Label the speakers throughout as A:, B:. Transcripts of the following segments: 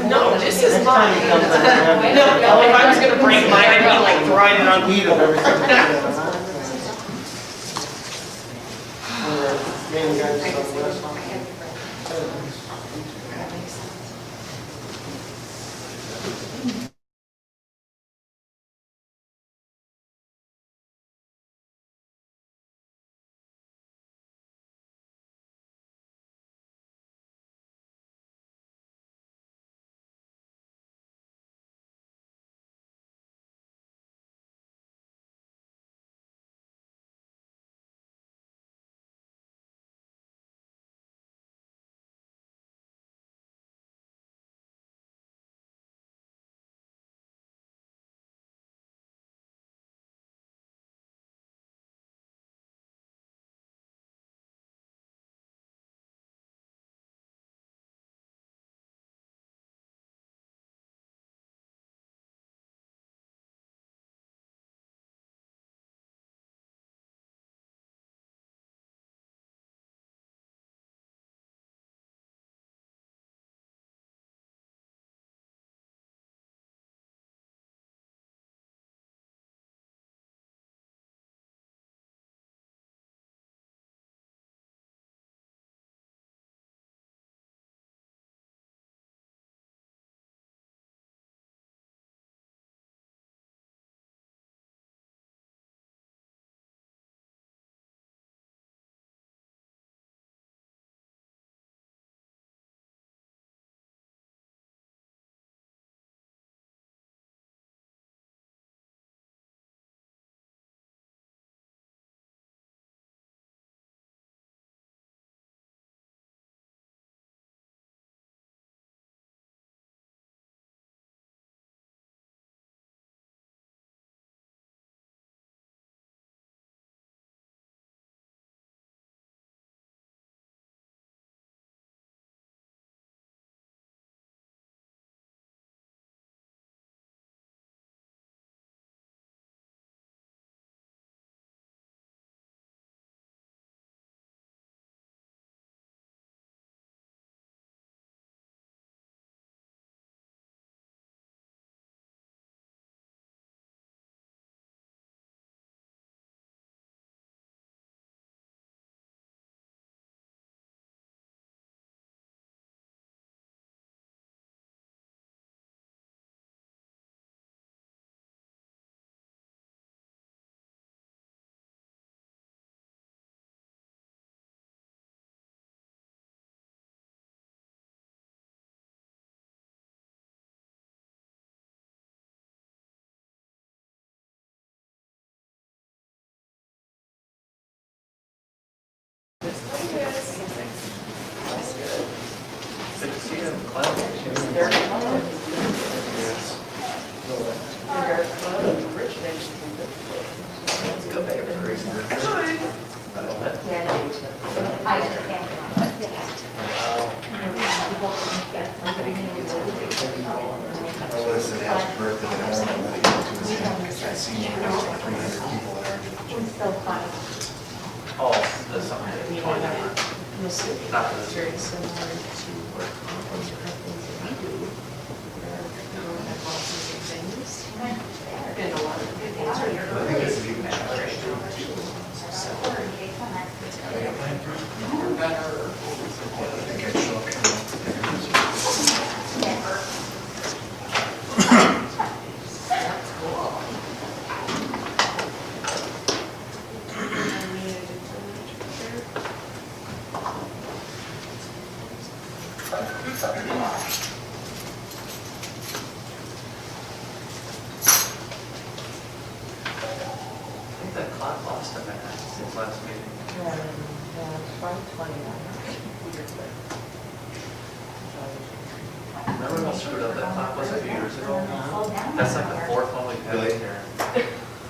A: No, this is mine. No, if I was gonna break mine, I'd be like throwing it on you.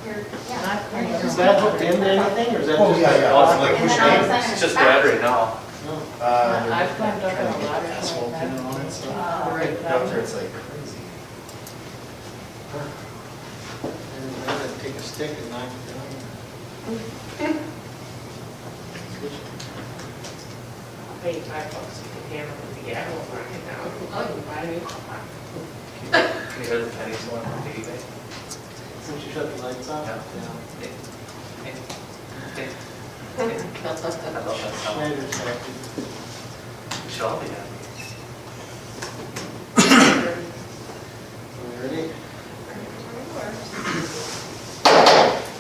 B: Is that hooked into anything, or is that
C: Oh,
B: just
C: yeah, yeah.
B: like
C: Like push it.
D: It's just battery now.
E: I've climbed up on a ladder
C: Asphalt
E: like
C: in
E: that.
C: on it, so.
E: Right
C: Up there,
E: down.
C: it's like crazy.
B: And then I'd take a stick and knock it down.
E: pay $5 if you can, yeah, I won't mark it down. I'll even buy a new car.
C: Can you hear the pennies going on the eBay?
B: Since you shut the lights off?
C: Yeah. I love that sound.
B: Schneider's happy.
C: We should all be happy.
B: Ready?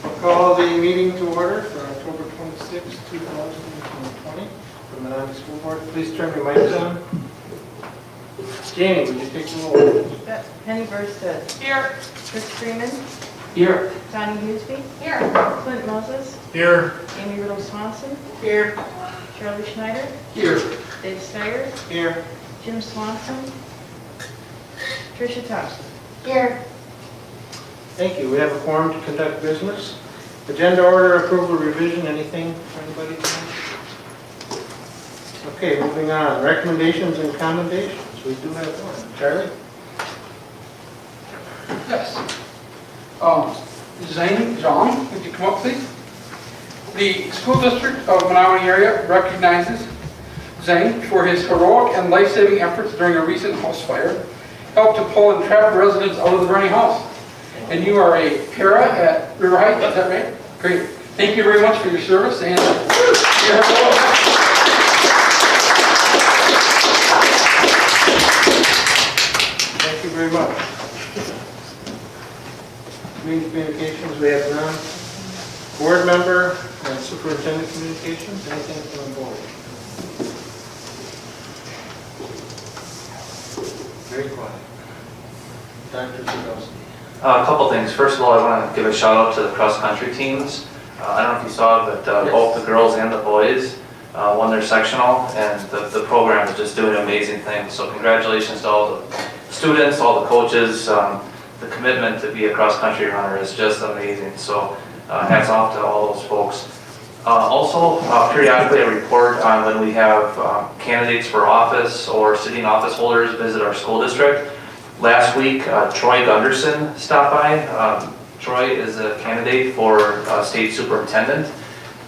B: I'll call the meeting to order for October 26, 2020 for the Menomonie School Board. Please turn your mics on. Jamie, would you take the roll?
E: Penny Burstead.
A: Here.
E: Chris Freeman.
C: Here.
E: Johnny Hughesby.
A: Here.
E: Clint Moses.
B: Here.
E: Amy Riddle Swanson.
A: Here.
E: Shirley Schneider.
B: Here.
E: Dave Steyer.
B: Here.
E: Jim Swanson. Tricia Thompson.
A: Here.
B: Thank you. We have a quorum to conduct business. Agenda order, approval, revision, anything for anybody tonight? Okay, moving on. Recommendations and commendations. We do have one. Charlie?
D: Yes. Zane, John, would you come up, please? The school district of Menomonie area recognizes Zane for his heroic and life-saving efforts during a recent house fire, helped to pull and trap residents out of the burning house. And you are a para at River Heights, is that right? Great. Thank you very much for your service and your heroic efforts.
B: Thank you very much. Communications, we have none. Board member and superintendent communications, anything from the board? Very quiet. Dr. Sadowski.
C: A couple things. First of all, I want to give a shout out to the cross-country teams. I don't know if you saw, but both the girls and the boys won their sectional, and the program is just doing amazing things. So congratulations to all the students, all the coaches. The commitment to be a cross-country runner is just amazing. So hats off to all those folks. Also, periodically I report on when we have candidates for office or sitting office holders visit our school district. Last week, Troy Gunderson stopped by. Troy is a candidate for state superintendent.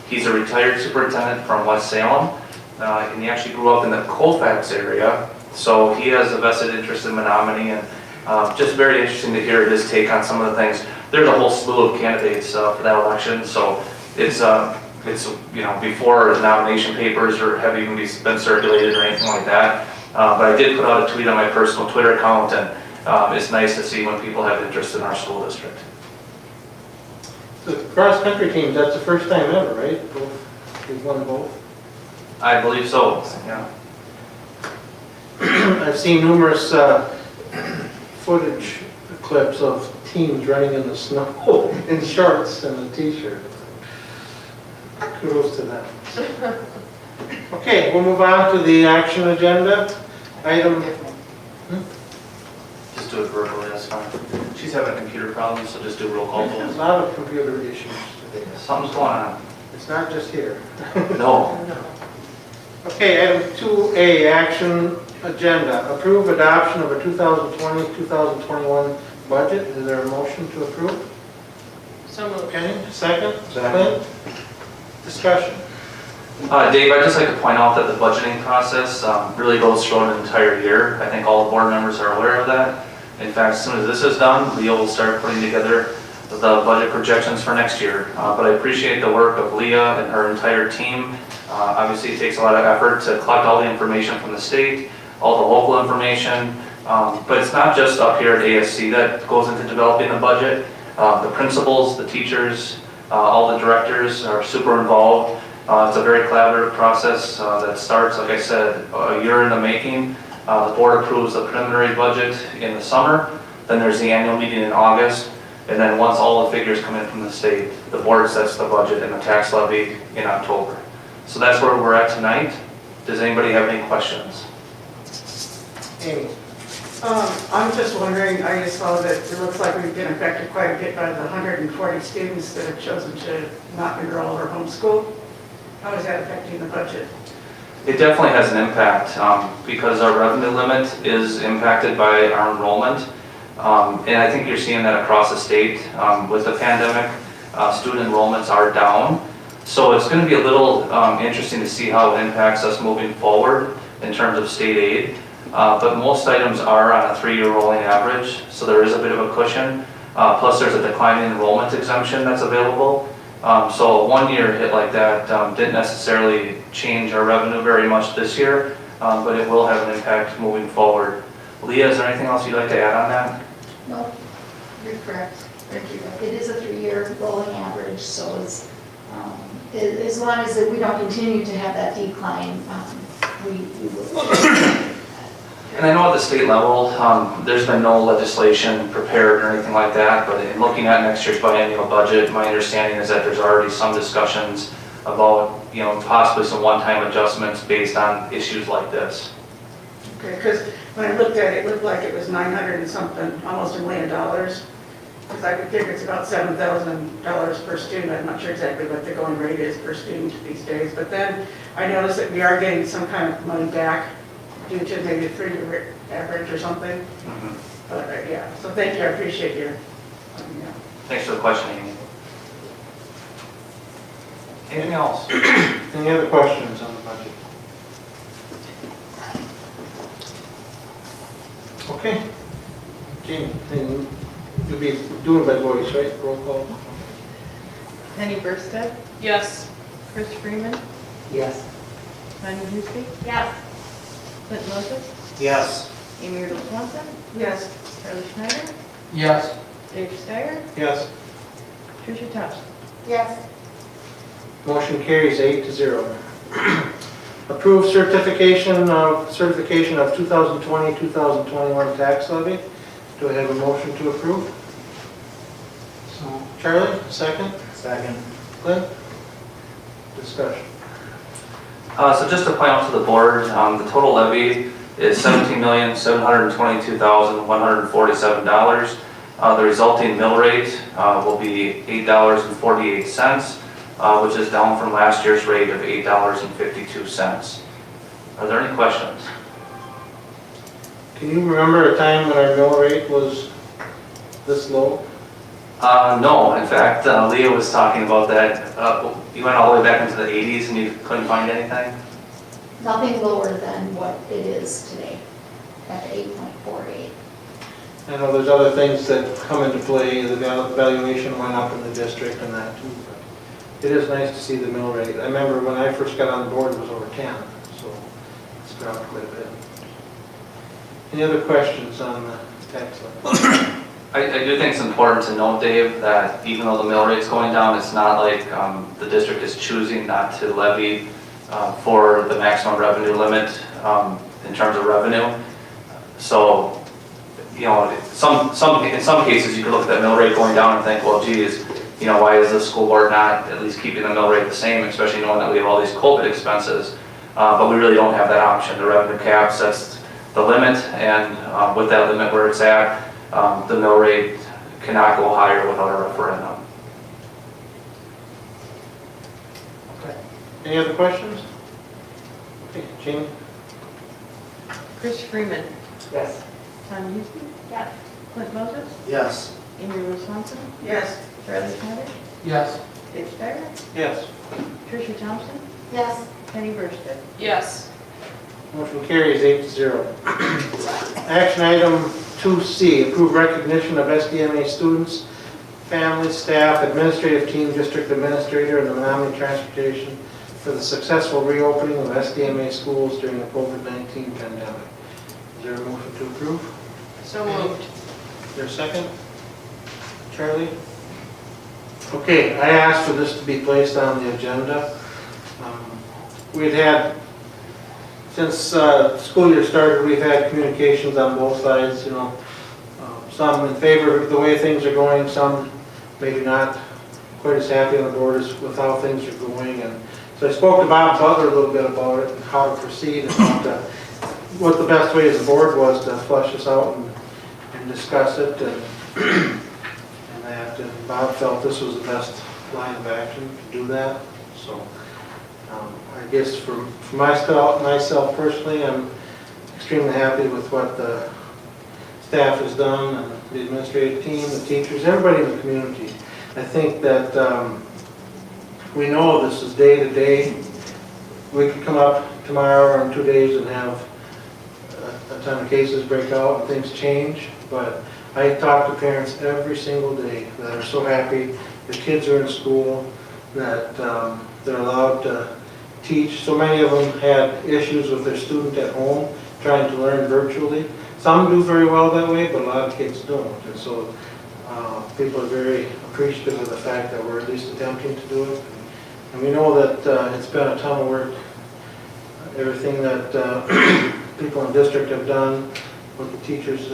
C: He's a retired superintendent from West Salem, and he actually grew up in the Colfax area. So he has a vested interest in Menomonie, and just very interesting to hear his take on some of the things. There's a whole slew of candidates for that election, so it's before the nomination papers or have even been circulated or anything like that. But I did put out a tweet on my personal Twitter account, and it's nice to see when people have interest in our school district.
B: The cross-country teams, that's the first time ever, right? We've won both.
C: I believe so, yeah.
B: I've seen numerous footage clips of teams running in the snow in shorts and a t-shirt. Kudos to them. Okay, we'll move on to the action agenda. Item.
C: Just do it verbally, that's fine. She's having a computer problem, so just do roll call
B: There's a
C: votes.
B: lot of computer issues today.
C: Something's going on.
B: It's not just here.
C: No.
B: Okay, item 2A, action agenda. Approve adoption of a 2020-2021 budget. Is there a motion to approve?
E: So moved.
B: Kenny, second? Clint? Discussion.
C: Dave, I'd just like to point out that the budgeting process really goes through an entire year. I think all the board members are aware of that. In fact, as soon as this is done, Leah will start putting together the budget projections for next year. But I appreciate the work of Leah and her entire team. Obviously, it takes a lot of effort to collect all the information from the state, all the local information. But it's not just up here at ASC that goes into developing the budget. The principals, the teachers, all the directors are super involved. It's a very collaborative process that starts, like I said, a year in the making. The board approves the preliminary budget in the summer. Then there's the annual meeting in August. And then once all the figures come in from the state, the board sets the budget and the tax levy in October. So that's where we're at tonight. Does anybody have any questions?
B: Amy.
F: I'm just wondering, I just saw that it looks like we've been affected quite a bit by the 140 students that have chosen to not enroll or homeschool. How is that affecting the budget?
C: It definitely has an impact because our revenue limit is impacted by our enrollment. And I think you're seeing that across the state with the pandemic. Student enrollments are down. So it's going to be a little interesting to see how it impacts us moving forward in terms of state aid. But most items are on a 3-year rolling average, so there is a bit of a cushion. Plus there's a decline in enrollment exemption that's available. So a 1-year hit like that didn't necessarily change our revenue very much this year, but it will have an impact moving forward. Leah, is there anything else you'd like to add on that?
G: No, you're correct. Thank you. It is a 3-year rolling average, so as long as we don't continue to have that decline, we will.
C: And I know at the state level, there's been no legislation prepared or anything like that, but in looking at next year's biennial budget, my understanding is that there's already some discussions about, possibly some one-time adjustments based on issues like this.
F: Okay, because when I looked at it, it looked like it was 900 and something, almost $1 million. Because I would figure it's about $7,000 per student. I'm not sure exactly what the going rate is per student these days. But then I noticed that we are getting some kind of money back due to maybe a 3-year average or something. But yeah, so thank you, I appreciate your,
C: Thanks for the question, Amy. Anything else?
B: Any other questions on the budget? Okay. Jamie, then you'll be doing by voice, right? Roll call.
E: Penny Burstead,
A: Yes.
E: Chris Freeman,
H: Yes.
E: Tanya Husby,
G: Yes.
E: Clint Moses,
B: Yes.
E: Amy Riddle Swanson,
F: yes.
E: Charlie Schneider,
D: Yes.
E: Dave Steyer,
B: Yes.
E: Tricia Thompson.
G: Yes.
B: Motion carries 8-0. Approve certification of 2020-2021 tax levy. Do I have a motion to approve?
D: So,
B: Charlie, second?
H: Second.
B: Clint? Discussion.
C: So just to point out to the board, the total levy is $17,722,147. The resulting mill rate will be $8.48, which is down from last year's rate of $8.52. Are there any questions?
B: Can you remember a time when our mill rate was this low?
C: No, in fact, Leah was talking about that. You went all the way back into the 80s and you couldn't find anything?
G: Nothing lower than what it is today, at 8.48.
B: I know there's other things that come into play. The valuation went up in the district and that too. But it is nice to see the mill rate. I remember when I first got on board, it was over 10, so it's dropped quite a bit. Any other questions on the tax levy?
C: I do think it's important to note, Dave, that even though the mill rate's going down, it's not like the district is choosing not to levy for the maximum revenue limit in terms of revenue. So, in some cases, you could look at that mill rate going down and think, well, geez, why is the school board not at least keeping the mill rate the same, especially knowing that we have all these COVID expenses. But we really don't have that option. The revenue cap sets the limit, and with that limit where it's at, the mill rate cannot go higher without a referendum.
B: Okay. Any other questions? Okay, Jamie?
E: Chris Freeman,
H: Yes.
E: Tanya Husby,
G: Yes.
E: Clint Moses,
H: Yes.
E: Amy Riddle Swanson,
F: Yes.
E: Charlie Schneider,
D: yes.
E: Dave Steyer,
B: Yes.
E: Tricia Thompson,
G: Yes.
E: Penny Burstead.
A: Yes.
B: Motion carries 8-0. Action item 2C, approve recognition of SDMA students, families, staff, administrative team, district administrator, and the Menomonie Transportation for the successful reopening of SDMA schools during the COVID-19 pandemic. Is there a motion to approve?
A: So moved.
B: Is there a second? Charlie? Okay, I asked for this to be placed on the agenda. We'd had, since school year started, we've had communications on both sides, some in favor of the way things are going, some maybe not quite as happy on the board as with how things are going. And so I spoke to Bob Butler a little bit about it and how to proceed and what the best way as a board was to flesh this out and discuss it. And Bob felt this was the best line of action to do that. So I guess for myself personally, I'm extremely happy with what the staff has done, and the administrative team, the teachers, everybody in the community. I think that we know this is day to day. We could come up tomorrow or in 2 days and have a ton of cases break out and things change, but I talk to parents every single day that are so happy the kids are in school, that they're allowed to teach. So many of them had issues with their student at home trying to learn virtually. Some do very well that way, but a lot of kids don't. And so people are very appreciative of the fact that we're at least attempting to do it. And we know that it's been a ton of work. Everything that people in the district have done, what the teachers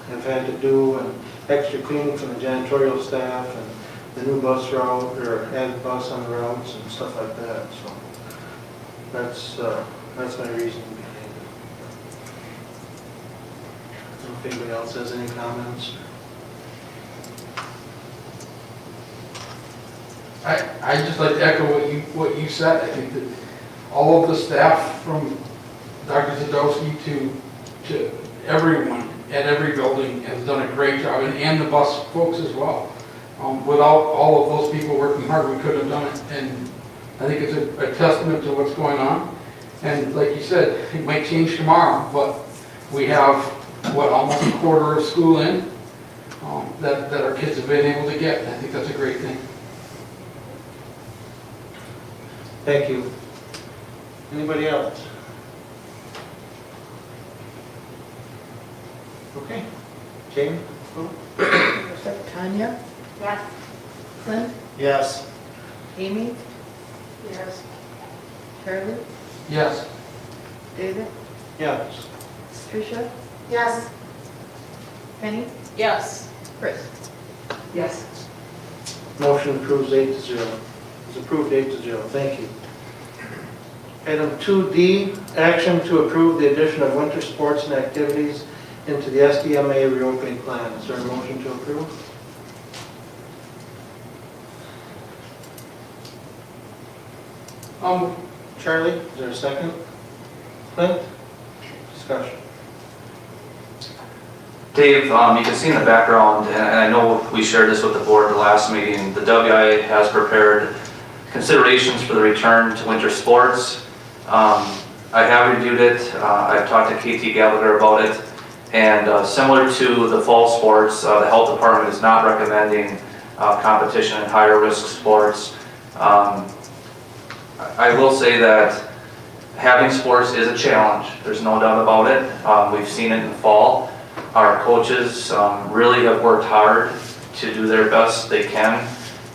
B: have had to do, and extra cleaning from the janitorial staff, and the new bus route, or added bus on the routes and stuff like that. So that's my reasoning behind it. I don't know if anybody else has any comments.
D: I just like to echo what you said. I think that all of the staff, from Dr. Zadowski to everyone at every building, has done a great job, and the bus folks as well. Without all of those people working hard, we couldn't have done it. And I think it's a testament to what's going on. And like you said, it might change tomorrow, but we have, almost a quarter of school in that our kids have been able to get. And I think that's a great thing.
B: Thank you. Anybody else? Okay. Jamie?
E: Tanya?
G: Yes.
E: Clint?
B: Yes.
E: Amy?
F: Yes.
E: Charlie?
D: Yes.
E: David?
B: Yes.
E: Tricia?
G: Yes.
E: Penny?
A: Yes.
E: Chris?
F: Yes.
B: Motion approves 8-0. It's approved 8-0. Thank you. Item 2D, action to approve the addition of winter sports and activities into the SDMA reopening plan. Is there a motion to approve? Charlie, is there a second? Clint? Discussion.
C: Dave, you can see in the background, and I know we shared this with the board the last meeting, the WIA has prepared considerations for the return to winter sports. I have reviewed it. I've talked to KT Gallagher about it, and similar to the fall sports, the health department is not recommending competition in higher risk sports. I will say that having sports is a challenge. There's no doubt about it. We've seen it in the fall. Our coaches really have worked hard to do their best they can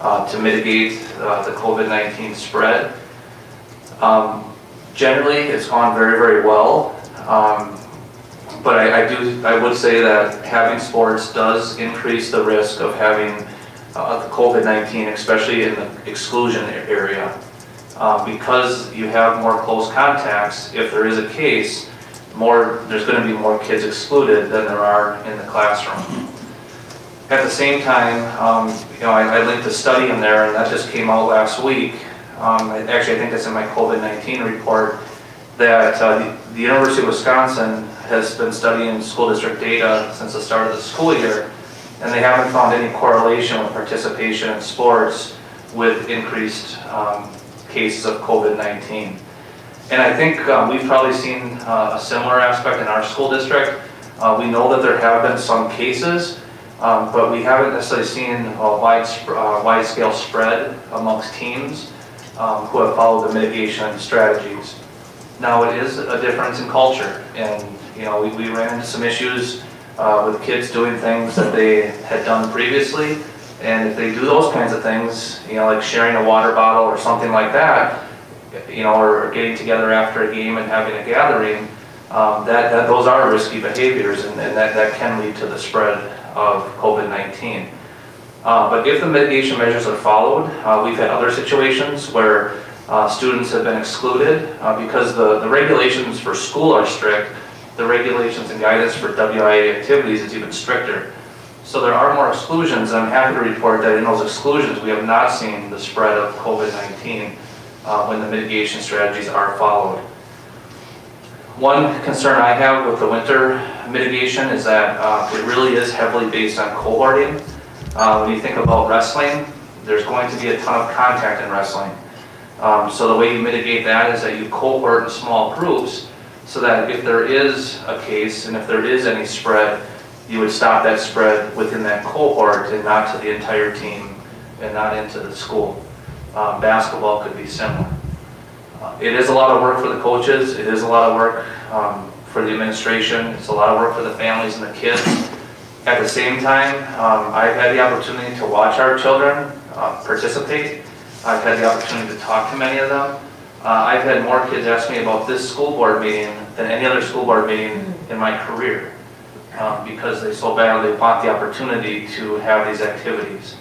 C: to mitigate the COVID-19 spread. Generally, it's gone very, very well. But I would say that having sports does increase the risk of having the COVID-19, especially in the exclusion area. Because you have more close contacts, if there is a case, there's going to be more kids excluded than there are in the classroom. At the same time, I linked a study in there, and that just came out last week. Actually, I think that's in my COVID-19 report, that the University of Wisconsin has been studying school district data since the start of the school year, and they haven't found any correlation with participation in sports with increased cases of COVID-19. And I think we've probably seen a similar aspect in our school district. We know that there have been some cases, but we haven't necessarily seen a wide-scale spread amongst teams who have followed the mitigation strategies. Now, it is a difference in culture, and we ran into some issues with kids doing things that they had done previously, and if they do those kinds of things, like sharing a water bottle or something like that, or getting together after a game and having a gathering, those are risky behaviors, and that can lead to the spread of COVID-19. But if the mitigation measures are followed, we've had other situations where students have been excluded because the regulations for school are strict. The regulations and guidance for WIA activities is even stricter. So there are more exclusions, and I'm happy to report that in those exclusions, we have not seen the spread of COVID-19 when the mitigation strategies are followed. One concern I have with the winter mitigation is that it really is heavily based on cohorting. When you think about wrestling, there's going to be a ton of contact in wrestling. So the way you mitigate that is that you cohort in small groups so that if there is a case and if there is any spread, you would stop that spread within that cohort and not to the entire team and not into the school. Basketball could be similar. It is a lot of work for the coaches. It is a lot of work for the administration. It's a lot of work for the families and the kids. At the same time, I've had the opportunity to watch our children participate. I've had the opportunity to talk to many of them. I've had more kids ask me about this school board meeting than any other school board meeting in my career because they so badly want the opportunity to have these activities.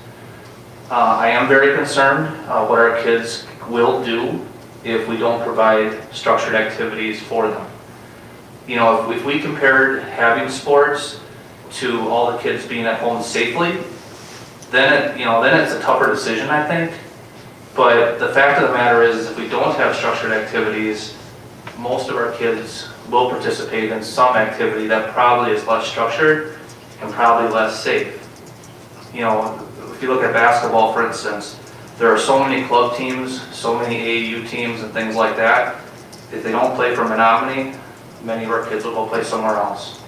C: I am very concerned what our kids will do if we don't provide structured activities for them. You know, if we compared having sports to all the kids being at home safely, then it's a tougher decision, I think. But the fact of the matter is, if we don't have structured activities, most of our kids will participate in some activity that probably is less structured and probably less safe. You know, if you look at basketball, for instance, there are so many club teams, so many AAU teams and things like that. If they don't play for Menomonie, many of our kids will go play somewhere else.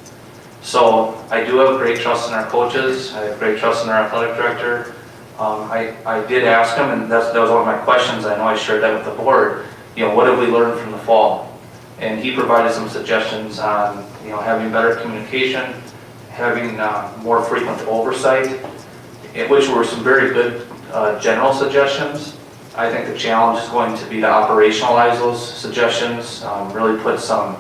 C: So I do have great trust in our coaches. I have great trust in our athletic director. I did ask him, and that was one of my questions. I know I shared that with the board. You know, what have we learned from the fall? And he provided some suggestions on, you know, having better communication, having more frequent oversight, which were some very good general suggestions. I think the challenge is going to be to operationalize those suggestions, really put some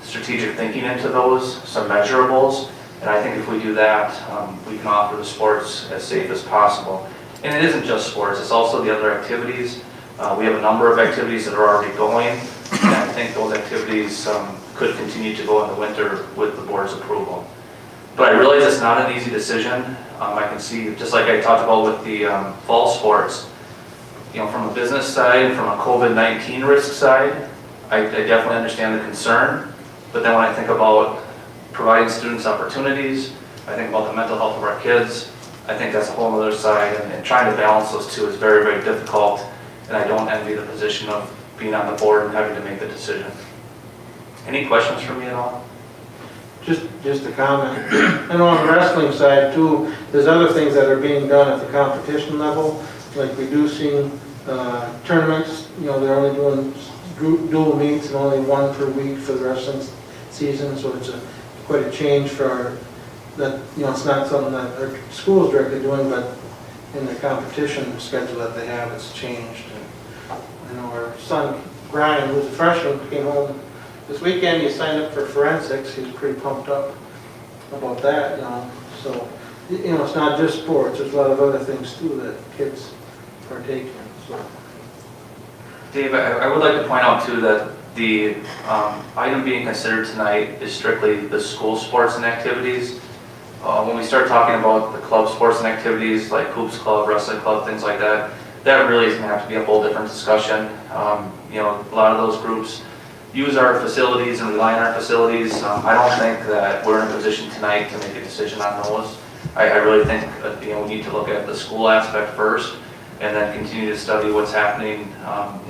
C: strategic thinking into those, some measurables. And I think if we do that, we can offer the sports as safe as possible. And it isn't just sports, it's also the other activities. We have a number of activities that are already going, and I think those activities could continue to go in the winter with the board's approval. But I realize it's not an easy decision. I can see, just like I talked about with the fall sports, you know, from a business side, from a COVID-19 risk side, I definitely understand the concern. But then when I think about providing students opportunities, I think about the mental health of our kids, I think that's a whole other side, and trying to balance those two is very, very difficult, and I don't envy the position of being on the board and having to make the decision. Any questions for me at all?
B: Just a comment. And on the wrestling side too, there's other things that are being done at the competition level, like reducing tournaments. You know, they're only doing dual meets and only one per week for the wrestling season, so it's quite a change for that. You know, it's not something that our school is directly doing, but in the competition schedule that they have, it's changed. And I know our son Brian, who's a freshman, came home this weekend. He signed up for forensics. He was pretty pumped up about that. You know, so you know, it's not just sports. There's a lot of other things too that kids partake in. So.
C: Dave, I would like to point out too that the item being considered tonight is strictly the school sports and activities. When we start talking about the club sports and activities like hoops club, wrestling club, things like that, that really is going to have to be a whole different discussion. You know, a lot of those groups use our facilities and rely on our facilities. I don't think that we're in a position tonight to make a decision on those. I really think that, you know, we need to look at the school aspect first, and then continue to study what's happening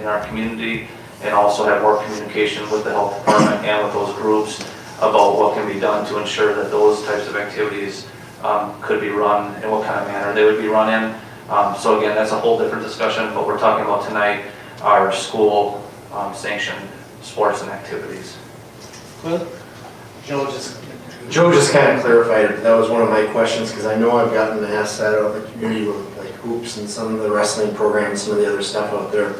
C: in our community, and also have more communication with the health department and with those groups about what can be done to ensure that those types of activities could be run and what kind of manner they would be run in. So again, that's a whole different discussion, but we're talking about tonight our school sanctioned sports and activities.
B: Good.
H: Joe just kind of clarified it. That was one of my questions, because I know I've gotten asked that out of the community with like hoops and some of the wrestling programs, some of the other stuff out there.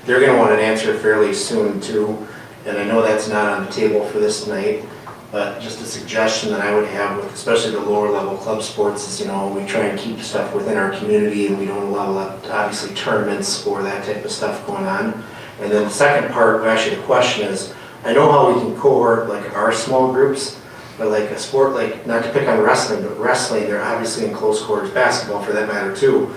H: They're going to want an answer fairly soon too, and I know that's not on the table for this night, but just a suggestion that I would have with especially the lower level club sports is, you know, we try and keep stuff within our community and we don't allow obviously tournaments or that type of stuff going on. And then the second part, actually the question is, I know how we can cohort like our small groups, but like a sport, like not to pick on wrestling, but wrestling, they're obviously in close quarters, basketball for that matter too.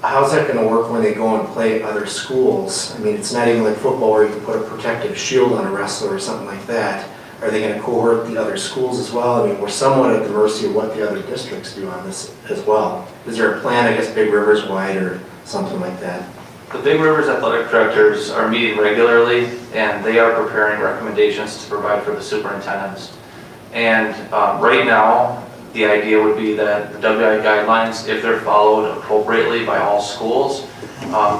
H: How's that going to work when they go and play other schools? I mean, it's not even like football where you can put a protective shield on a wrestler or something like that. Are they going to cohort the other schools as well? I mean, we're somewhat at the mercy of what the other districts do on this as well. Is there a plan, I guess, Big Rivers wide or something like that?
C: The Big Rivers athletic directors are meeting regularly, and they are preparing recommendations to provide for the superintendents. And right now, the idea would be that the WI guidelines, if they're followed appropriately by all schools,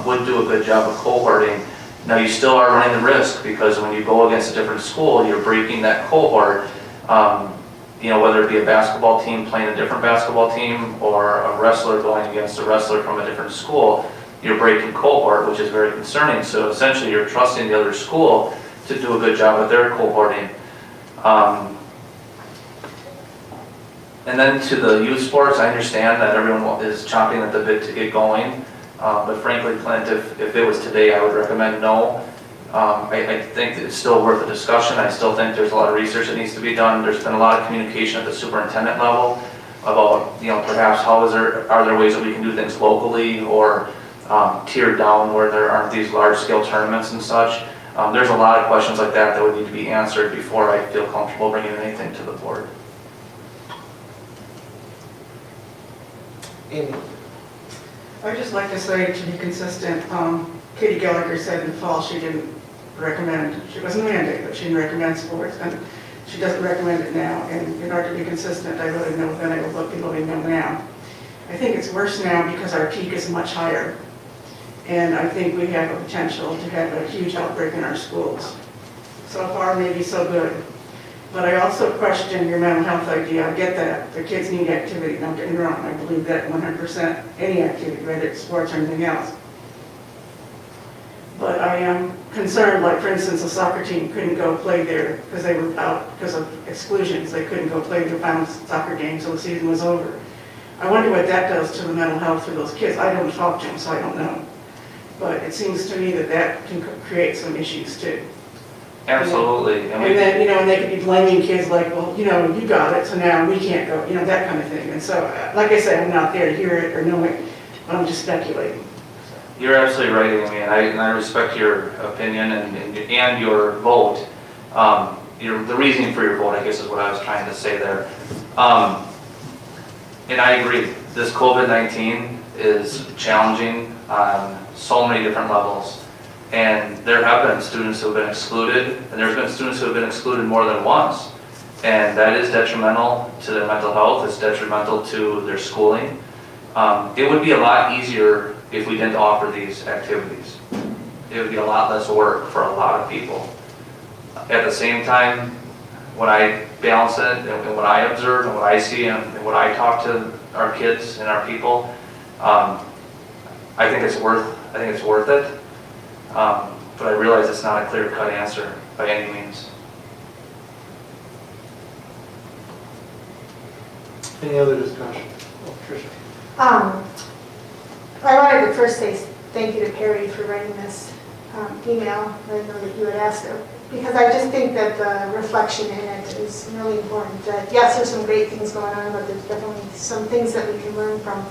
C: would do a good job of cohorting. Now, you still are running the risk, because when you go against a different school, you're breaking that cohort. You know, whether it be a basketball team playing a different basketball team, or a wrestler going against a wrestler from a different school, you're breaking cohort, which is very concerning. So essentially, you're trusting the other school to do a good job with their cohorting. And then to the youth sports, I understand that everyone is chomping at the bit to get going. But frankly, Clint, if it was today, I would recommend no. I think that it's still worth a discussion. I still think there's a lot of research that needs to be done. There's been a lot of communication at the superintendent level about, you know, perhaps are there ways that we can do things locally, or tiered down where there aren't these large-scale tournaments and such. There's a lot of questions like that that would need to be answered before I feel comfortable bringing anything to the board.
B: Amy?
F: I'd just like to say, to be consistent, Katie Gallagher said in the fall she didn't recommend, she wasn't mandated, but she didn't recommend sports, and she doesn't recommend it now. And in order to be consistent, I voted no then, I will be voting no now. I think it's worse now because our peak is much higher. And I think we have a potential to have a huge outbreak in our schools. So far, maybe so good. But I also question your mental health idea. I get that. The kids need activity. Don't get me wrong. I believe that 100%, any activity, whether it's sports or anything else. But I am concerned, like for instance, the soccer team couldn't go play there because they were out because of exclusions. They couldn't go play their final soccer game, so the season was over. I wonder what that does to the mental health for those kids. I don't talk to them, so I don't know. But it seems to me that that can create some issues too.
C: Absolutely.
F: And then, you know, and they could be blaming kids like, well, you know, you got it, so now we can't go, you know, that kind of thing. And so, like I say, I'm not there to hear it or know it, but I'm just speculating.
C: You're absolutely right, Amy, and I respect your opinion and your vote. The reasoning for your vote, I guess, is what I was trying to say there. And I agree, this COVID-19 is challenging on so many different levels. And there have been students who have been excluded, and there's been students who have been excluded more than once. And that is detrimental to their mental health, it's detrimental to their schooling. It would be a lot easier if we didn't offer these activities. It would be a lot less work for a lot of people. At the same time, when I balance it and what I observe and what I see and what I talk to our kids and our people, I think it's worth it. But I realize it's not a clear-cut answer by any means.
B: Any other discussion? Oh, Tricia.
I: I wanted to first say thank you to Perry for writing this email. I know that you had asked her, because I just think that the reflection in it is really important. That yes, there's some great things going on, but there's definitely some things that we can learn from.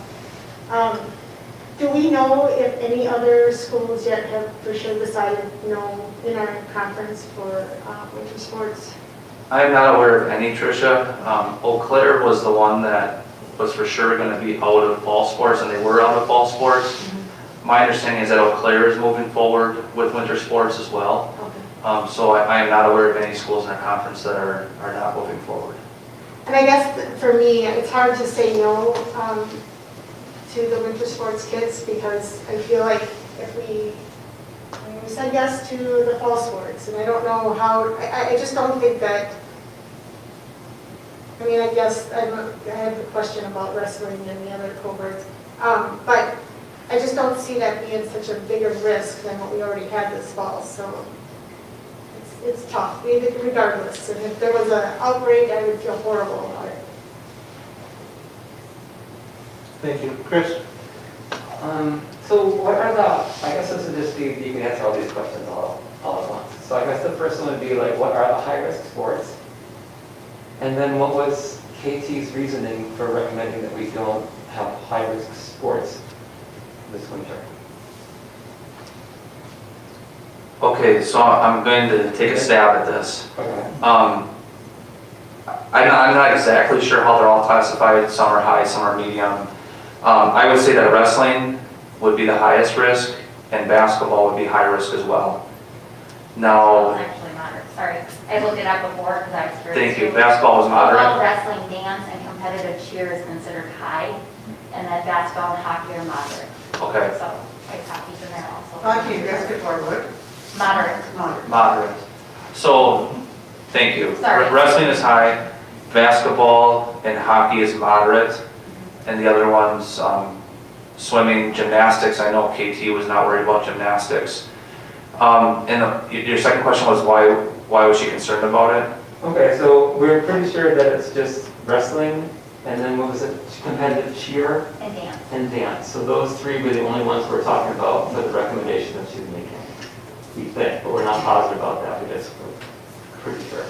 I: Do we know if any other schools yet have for sure decided no in our conference for winter sports?
C: I am not aware of any, Tricia. Eau Claire was the one that was for sure going to be out of fall sports, and they were out of fall sports. Mm-hmm. My understanding is that Eau Claire is moving forward with winter sports as well. Okay. So I am not aware of any schools in our conference that are not moving forward.
I: And I guess for me, it's hard to say no to the winter sports kids, because I feel like if we said yes to the fall sports, and I don't know how, I just don't think that, I mean, I guess I have a question about wrestling and the other cohorts, but I just don't see that being such a bigger risk than what we already had this fall, so it's tough, regardless. And if there was an outbreak, I would feel horrible about it.
B: Thank you. Chris?
J: So what are I guess this would just be, you can answer all these questions all at once. So I guess the first one would be like, what are the high-risk sports? And then what was KT's reasoning for recommending that we don't have high-risk sports this winter?
C: Okay, so I'm going to take a stab at this.
J: Okay.
C: I'm not exactly sure how they're all classified. Some are high, some are medium. I would say that wrestling would be the highest risk, and basketball would be high risk as well.
K: Basketball
C: Now,
K: is actually moderate, sorry. I looked it up before because I was curious.
C: thank you,
K: too.
C: basketball was
K: Football,
C: moderate.
K: wrestling, dance, and competitive cheer is considered high, and then basketball and hockey are moderate.
C: Okay,
K: So, ice hockey's in there also.
F: Hockey and basketball, what?
K: Moderate.
F: Moderate.
C: moderate. So, thank you.
K: Sorry.
C: Wrestling is high, basketball and hockey is moderate, and the other ones, swimming, gymnastics, I know KT was not worried about gymnastics. Your second question was why was she concerned about it?
J: Okay, so we're pretty sure that it's just wrestling, and then what was it, competitive cheer
K: And dance.
J: and dance. So those three were the only ones we're talking about for the recommendation that she's making. We think, but we're not positive about that, we're pretty sure.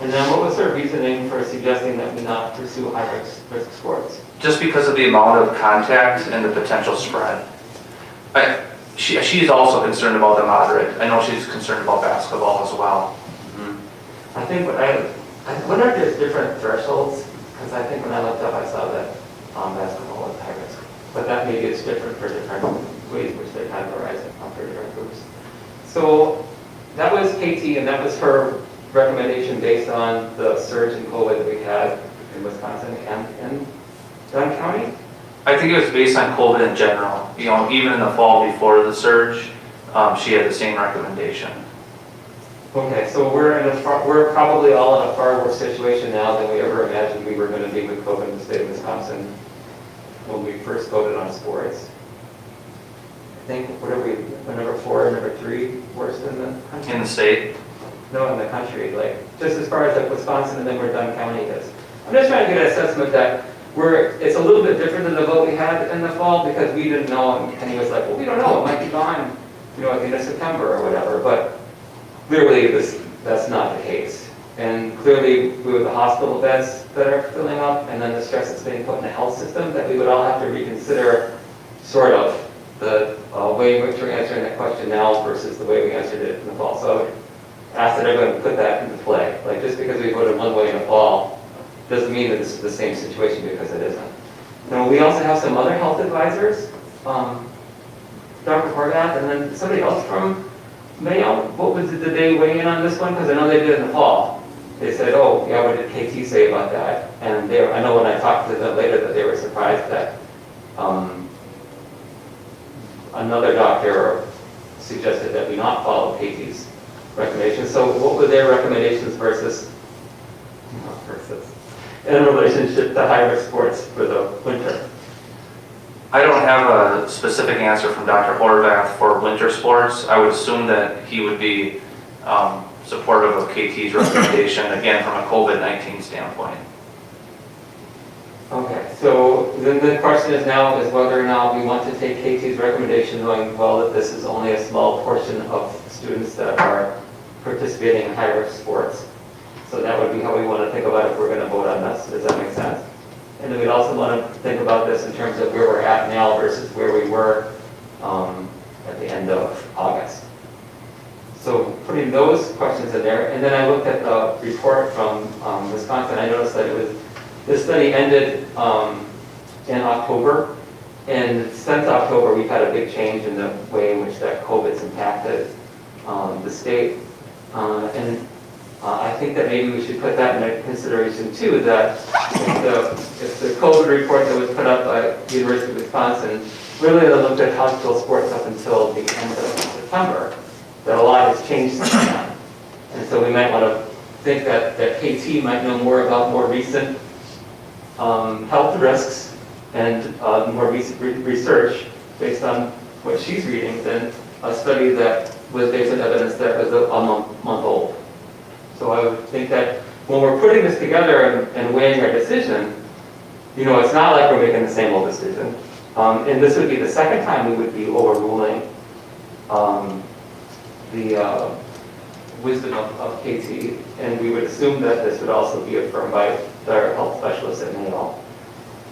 J: And then what was her reasoning for suggesting that we not pursue high-risk sports?
C: Just because of the amount of contact and the potential spread. She's also concerned about the moderate. I know she's concerned about basketball as well.
J: I think I wonder if there's different thresholds, because I think when I looked up, I saw that basketball was high risk. But that maybe it's different for different ways in which they categorize it for different groups. So that was KT, and that was her recommendation based on the surge in COVID that we had in Wisconsin and in Dunn County.
C: I think it was based on COVID in general. You know, even in the fall before the surge, she had the same recommendation.
J: Okay, so we're probably all in a far worse situation now than we ever imagined we were going to be with COVID in the state of Wisconsin when we first voted on sports. I think, what are we, number 4, number 3 worse than the country?
C: In the state?
J: No, in the country, like, just as far as like Wisconsin and then where Dunn County is. I'm just trying to get an assessment that it's a little bit different than the vote we had in the fall because we didn't know, and he was like, well, we don't know, it might be gone, you know, at the end of September or whatever, but clearly that's not the case. And clearly, we have the hospital beds that are filling up, and then the stress that's being put in the health system, that we would all have to reconsider sort of the way in which we're answering that question now versus the way we answered it in the fall. So I would ask that everyone put that into play. Like, just because we voted one way in the fall doesn't mean that this is the same situation, because it isn't. Now, we also have some other health advisors, Dr. Horvath, and then somebody else from Mayo. What did they weigh in on this one? Because I know they did in the fall. They said, oh, yeah, what did KT say about that? And I know when I talked to them later that they were surprised that another doctor suggested that we not follow KT's recommendations. So what were their recommendations versus in relationship to high-risk sports for the winter?
C: I don't have a specific answer from Dr. Horvath for winter sports. I would assume that he would be supportive of KT's recommendation, again, from a COVID-19 standpoint.
J: Okay, so then the question is now is whether or not we want to take KT's recommendation, knowing well that this is only a small portion of students that are participating in high-risk sports. So that would be how we want to think about it if we're going to vote on this. Does that make sense? And then we'd also want to think about this in terms of where we're at now versus where we were at the end of August. So putting those questions in there, and then I looked at the report from Wisconsin. I noticed that this study ended in October, and since October we've had a big change in the way in which that COVID's impacted the state. And I think that maybe we should put that into consideration too, that if the COVID report that was put up by the University of Wisconsin really looked at hospital sports up until the end of September, that a lot has changed since then. And so we might want to think that KT might know more about more recent health risks and more recent research based on what she's reading than a study that was based on evidence that was a month old. So I would think that when we're putting this together and weighing our decision, you know, it's not like we're making the same old decision. And this would be the second time we would be overruling the wisdom of KT, and we would assume that this would also be affirmed by their health specialists at Mayo.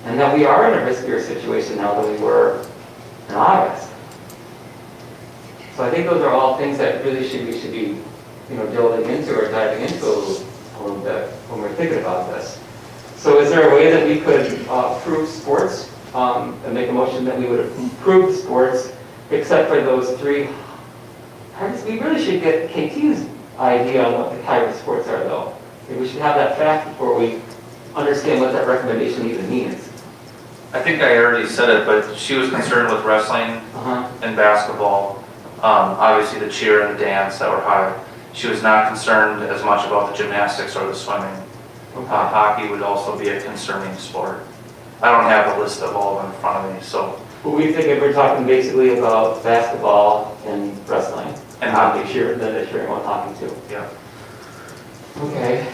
J: And that we are in a riskier situation now than we were in August. So I think those are all things that really we should be, you know, delving into or diving into a little bit when we're thinking about this. So is there a way that we could approve sports and make a motion that we would approve sports except for those three. We really should get KT's idea on what the high-risk sports are, though. Maybe we should have that fact before we understand what that recommendation even means.
C: I think I already said it, but she was concerned with wrestling and basketball. Obviously the cheer and the dance that were high. She was not concerned as much about the gymnastics or the swimming. Hockey would also be a concerning sport. I don't have a list of all of them in front of me, so.
J: Well, we figured we're talking basically about basketball and wrestling.
C: And hockey.
J: Sure, then they're sure about hockey too.
C: Yeah.
J: Okay.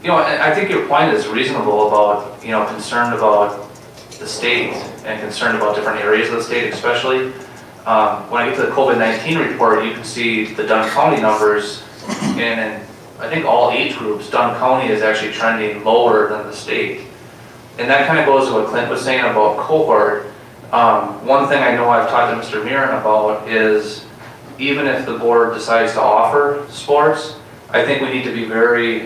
C: You know, I think your point is reasonable about, you know, concerned about the state and concerned about different areas of the state, especially. When I get to the COVID-19 report, you can see the Dunn County numbers, and in, I think all age groups, Dunn County is actually trending lower than the state. And that kind of goes to what Clint was saying about cohort. One thing I know I've talked to Mr. Mirren about is, even if the board decides to offer sports, I think we need to be very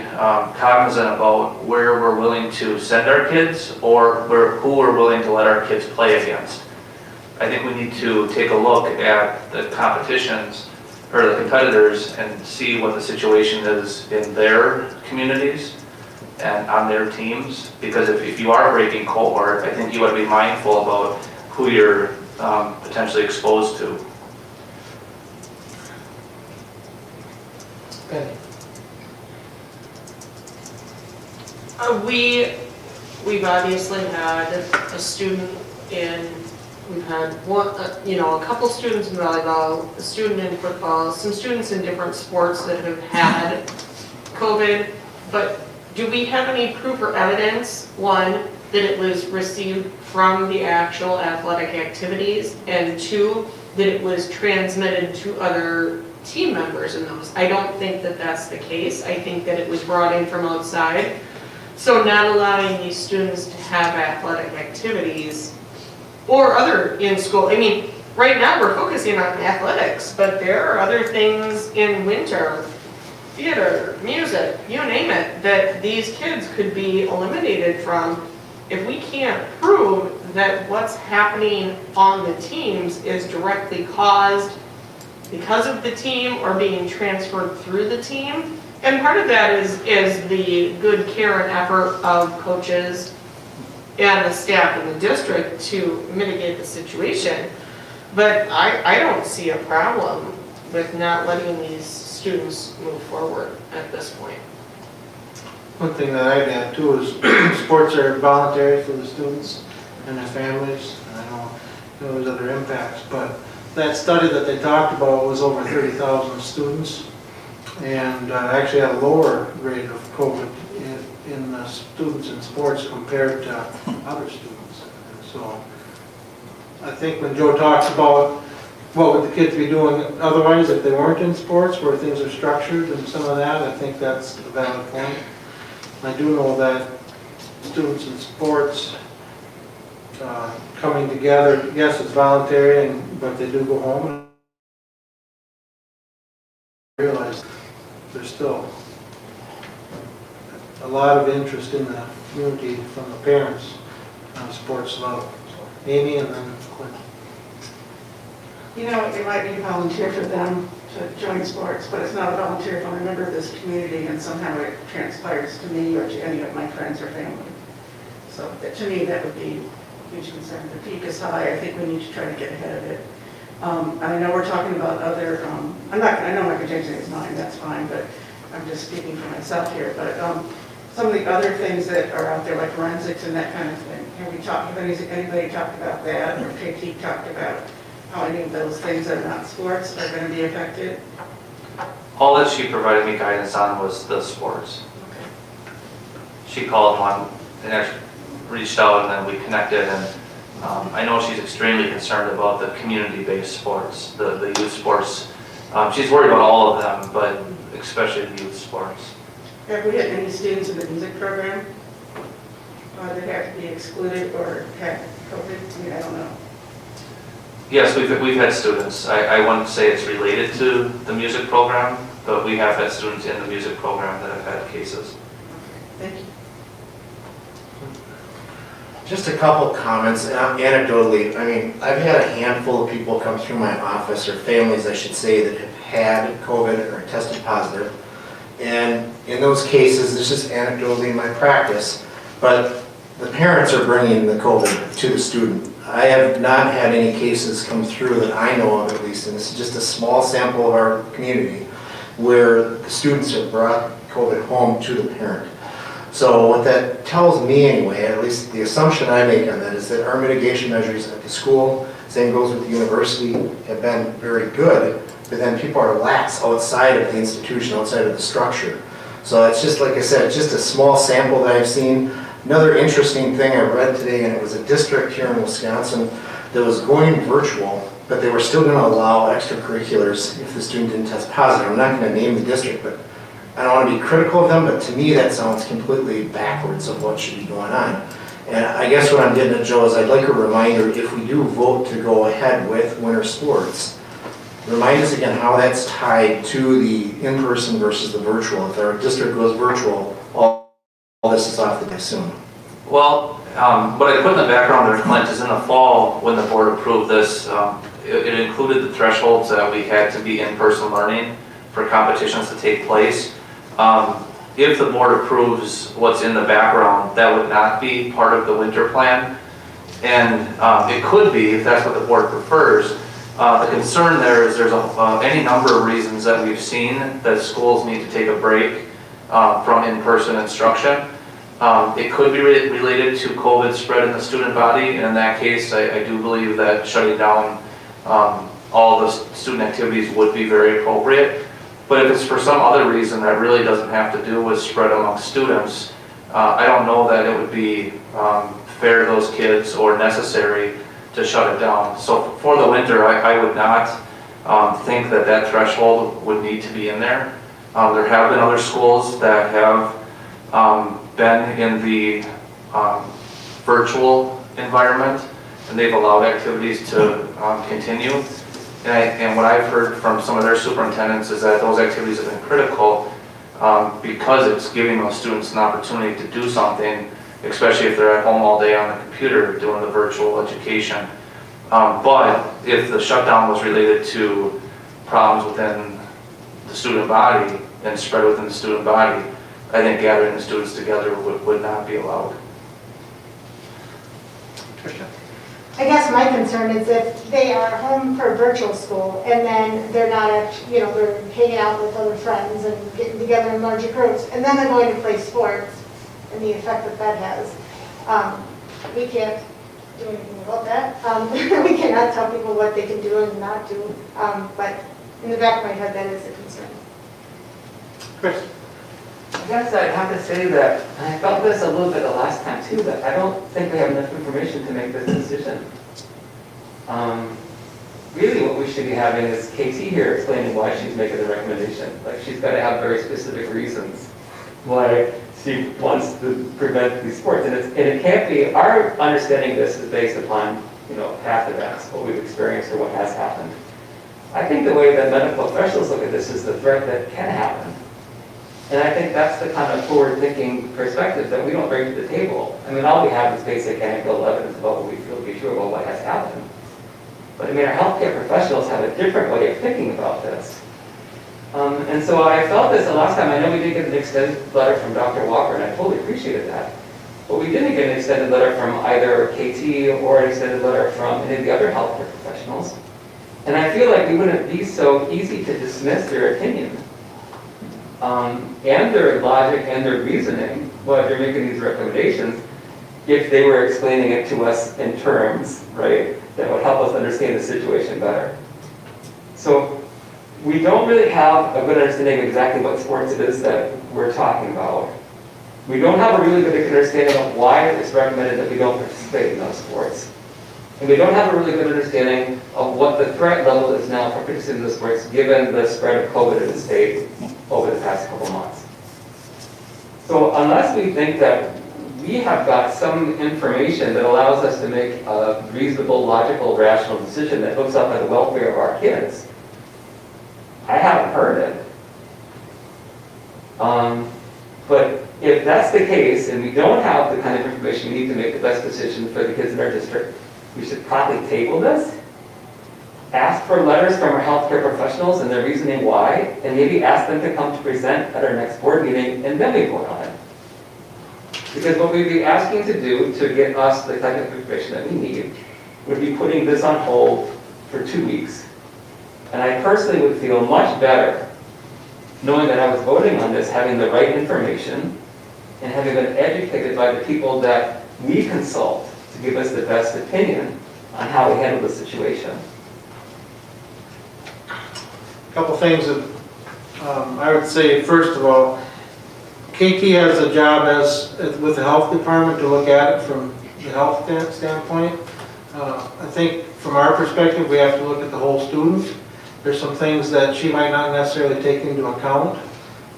C: cognizant about where we're willing to send our kids or who we're willing to let our kids play against. I think we need to take a look at the competitions or the competitors and see what the situation is in their communities and on their teams. Because if you are breaking cohort, I think you ought to be mindful about who you're potentially exposed to.
B: Penny.
A: We've obviously had a student we've had one, a couple students in volleyball, a student in football, some students in different sports that have had COVID, but do we have any proof or evidence, one, that it was received from the actual athletic activities, and two, that it was transmitted to other team members in those? I don't think that that's the case. I think that it was brought in from outside. So not allowing these students to have athletic activities or other in school. I mean, right now we're focusing on athletics, but there are other things in winter, theater, music, you name it, that these kids could be eliminated from if we can't prove that what's happening on the teams is directly caused because of the team or being transferred through the team. And part of that is the good care and effort of coaches and the staff in the district to mitigate the situation. But I don't see a problem with not letting these students move forward at this point.
B: One thing that I'd add too is sports are voluntary for the students and their families. I know there's other impacts, but that study that they talked about was over 30,000 students and actually had a lower rate of COVID in the students in sports compared to other students. So I think when Joe talks about what would the kids be doing otherwise if they weren't in sports, where things are structured and some of that, I think that's a valid point. I do know that students in sports coming together, yes, it's voluntary, but they do go home and realize there's still a lot of interest in the community from the parents on a sports level. So, Amy and then Quinn.
F: You know, it might be volunteer for them to join sports, but it's not a volunteer if I'm a member of this community and somehow it transpires to me or to any of my friends or family. So to me, that would be a huge concern. The peak is high. I think we need to try to get ahead of it. I know we're talking about other, I know I'm not going to change anybody's mind, that's fine, but I'm just speaking for myself here. But some of the other things that are out there, like forensics and that kind of thing, have anybody talked about that, or KT talked about how any of those things that are not sports are going to be affected?
C: All that she provided me guidance on was the sports.
F: Okay.
C: She called one and actually reached out and then we connected, and I know she's extremely concerned about the community-based sports, the youth sports. She's worried about all of them, but especially the youth sports.
F: Have we had any students in the music program that have to be excluded or had COVID? I mean, I don't know.
C: Yes, we've had students. I wouldn't say it's related to the music program, but we have had students in the music program that have had cases.
F: Thank you.
H: Just a couple comments, anecdotally. I mean, I've had a handful of people come through my office, or families, I should say, that have had COVID or tested positive. And in those cases, this is anecdotally in my practice, but the parents are bringing the COVID to the student. I have not had any cases come through that I know of, at least, and this is just a small sample of our community, where the students have brought COVID home to the parent. So what that tells me anyway, at least the assumption I make on that, is that our mitigation measures at the school, same goes with the university, have been very good, but then people are lax outside of the institution, outside of the structure. So it's just, like I said, it's just a small sample that I've seen. Another interesting thing I read today, and it was a district here in Wisconsin that was going virtual, but they were still going to allow extracurriculars if the student didn't test positive. I'm not going to name the district, but I don't want to be critical of them, but to me that sounds completely backwards of what should be going on. And I guess what I'm getting at, Joe, is I'd like a reminder, if we do vote to go ahead with winter sports, remind us again how that's tied to the in-person versus the virtual. If our district goes virtual, all this is off the assume.
C: Well, what I put in the background there, Clint, is in the fall when the board approved this, it included the thresholds that we had to be in-person learning for competitions to take place. If the board approves what's in the background, that would not be part of the winter plan. And it could be, if that's what the board prefers. The concern there is there's any number of reasons that we've seen that schools need to take a break from in-person instruction. It could be related to COVID spread in the student body, and in that case, I do believe that shutting down all the student activities would be very appropriate. But if it's for some other reason that really doesn't have to do with spread among students, I don't know that it would be fair to those kids or necessary to shut it down. So for the winter, I would not think that that threshold would need to be in there. There have been other schools that have been in the virtual environment, and they've allowed activities to continue. And what I've heard from some of their superintendents is that those activities have been critical because it's giving those students an opportunity to do something, especially if they're at home all day on the computer doing the virtual education. But if the shutdown was related to problems within the student body and spread within the student body, I think gathering the students together would not be allowed.
B: Tricia?
I: I guess my concern is if they are home for virtual school and then they're not, they're hanging out with other friends and getting together in larger groups, and then they're going to play sports and the effect that that has. We can't do anything about that. We cannot tell people what they can do and not do. But in the back of my head, that is a concern.
B: Chris?
J: I guess I'd have to say that, and I felt this a little bit the last time too, that I don't think we have enough information to make this decision. Really what we should be having is Katie here explaining why she's making the recommendation. Like, she's got to have very specific reasons why she wants to prevent these sports. And it can't be, our understanding of this is based upon, past events, what we've experienced or what has happened. I think the way that medical professionals look at this is the threat that can happen. And I think that's the kind of forward-thinking perspective that we don't bring to the table. I mean, all we have is basic anecdotal evidence about what we feel to be true about what has happened. But I mean, our healthcare professionals have a different way of thinking about this. And so I felt this the last time. I know we did get an extended letter from Dr. Walker, and I totally appreciated that. But we didn't get an extended letter from either KT or an extended letter from any of the other healthcare professionals. And I feel like we wouldn't be so easy to dismiss their opinion. And their logic and their reasoning while they're making these recommendations, if they were explaining it to us in terms, right, that would help us understand the situation better. So we don't really have a good understanding of exactly what sports it is that we're talking about. We don't have a really good understanding of why it's recommended that we don't participate in those sports. And we don't have a really good understanding of what the threat level is now for participating in those sports, given the spread of COVID in the state over the past couple months. So unless we think that we have got some information that allows us to make a reasonable, logical, rational decision that looks out for the welfare of our kids, I haven't heard it. But if that's the case, and we don't have the kind of information we need to make the best decision for the kids in our district, we should probably table this, ask for letters from our healthcare professionals and their reasoning why, and maybe ask them to come to present at our next board meeting, and then we vote on it. Because what we'd be asking to do to get us the type of information that we need would be putting this on hold for 2 weeks. And I personally would feel much better knowing that I was voting on this, having the right information, and having been educated by the people that we consult to give us the best opinion on how we handle the situation.
B: Couple things that I would say, first of all, KT has a job with the health department to look at it from the health standpoint. I think from our perspective, we have to look at the whole student. There's some things that she might not necessarily take into account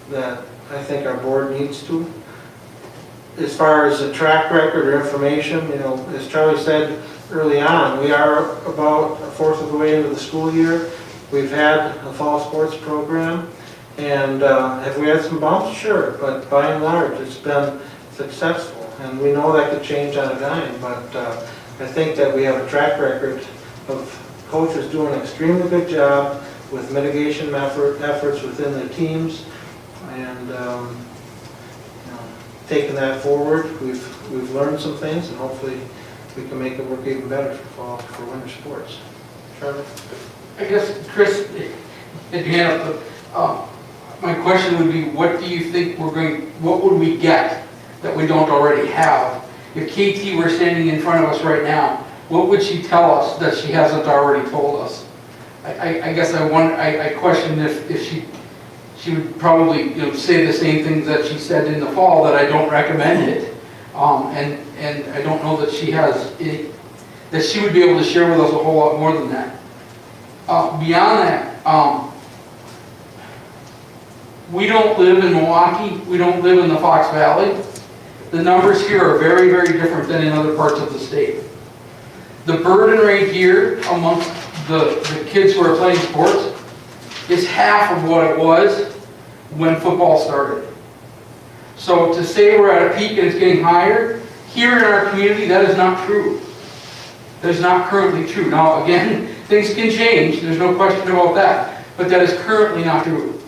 B: that I think our board needs to. As far as a track record or information, you know, as Charlie said early on, we are about a fourth of the way into the school year. We've had a fall sports program, and have we had some bumps? Sure, but by and large, it's been successful. And we know that could change on a dime, but I think that we have a track record of coaches doing an extremely good job with mitigation efforts within their teams, and you know, taking that forward. We've learned some things, and hopefully we can make it work even better for winter sports. Charlie?
D: I guess, Chris, if you hand up my question would be, what do you think what would we get that we don't already have? If KT were standing in front of us right now, what would she tell us that she hasn't already told us? I guess I question if she would probably, you know, say the same things that she said in the fall, that I don't recommend it, and I don't know that she has that she would be able to share with us a whole lot more than that. Beyond that, we don't live in Milwaukee, we don't live in the Fox Valley. The numbers here are very, very different than in other parts of the state. The burden rate here amongst the kids who are playing sports is half of what it was when football started. So to say we're at a peak and it's getting higher, here in our community, that is not true. That is not currently true. Now again, things can change, there's no question about that, but that is currently not true.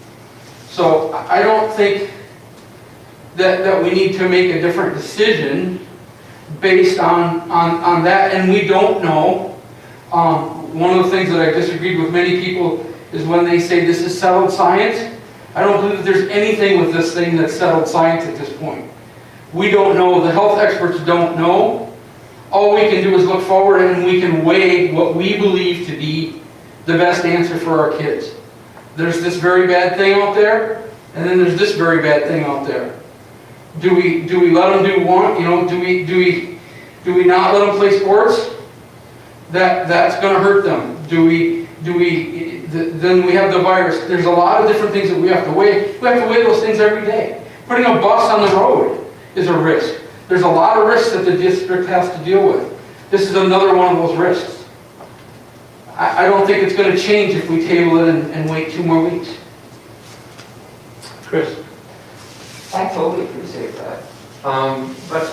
D: So I don't think that we need to make a different decision based on that, and we don't know. One of the things that I disagreed with many people is when they say this is settled science. I don't believe that there's anything with this thing that's settled science at this point. We don't know, the health experts don't know. All we can do is look forward and we can weigh what we believe to be the best answer for our kids. There's this very bad thing out there, and then there's this very bad thing out there. Do we let them do one? You know, do we not let them play sports? That's going to hurt them. Then we have the virus. There's a lot of different things that we have to weigh. We have to weigh those things every day. Putting a bus on the road is a risk. There's a lot of risks that the district has to deal with. This is another one of those risks. I don't think it's going to change if we table it and wait 2 more weeks.
B: Chris?
J: I totally appreciate that. But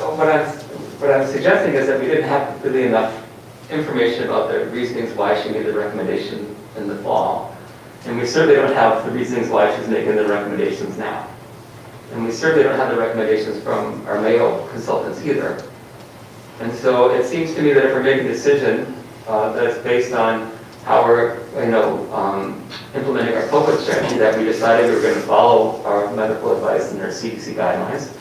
J: what I'm suggesting is that we didn't have really enough information about the reasonings why she made the recommendation in the fall. And we certainly don't have the reasonings why she's making the recommendations now. And we certainly don't have the recommendations from our male consultants either. And so it seems to me that if we're making a decision that's based on how we're, implementing our COVID strategy, that we decided we were going to follow our medical advice and our CDC guidelines,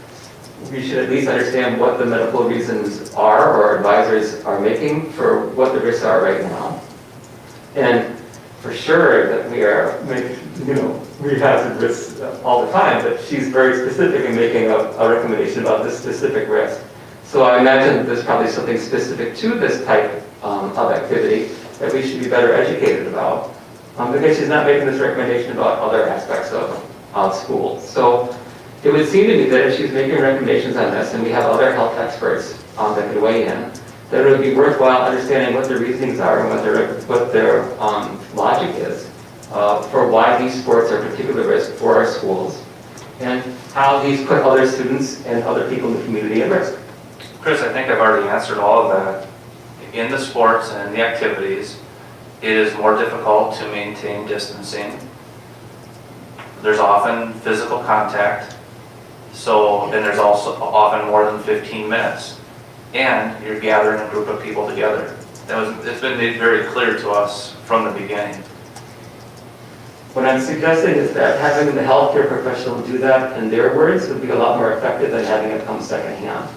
J: we should at least understand what the medical reasons are or advisors are making for what the risks are right now. And for sure that we are making, we have the risks all the time, but she's very specific in making a recommendation about this specific risk. So I imagine that there's probably something specific to this type of activity that we should be better educated about, because she's not making this recommendation about other aspects of school. So it would seem to me that if she's making recommendations on this, and we have other health experts that could weigh in, that it would be worthwhile understanding what their reasonings are and what their logic is for why these sports are a particular risk for our schools. And how these put other students and other people in the community at risk.
C: Chris, I think I've already answered all of that. In the sports and in the activities, it is more difficult to maintain distancing. There's often physical contact, and there's also often more than 15 minutes. And you're gathering a group of people together. It's been made very clear to us from the beginning.
J: What I'm suggesting is that having the healthcare professional do that in their words would be a lot more effective than having it come secondhand.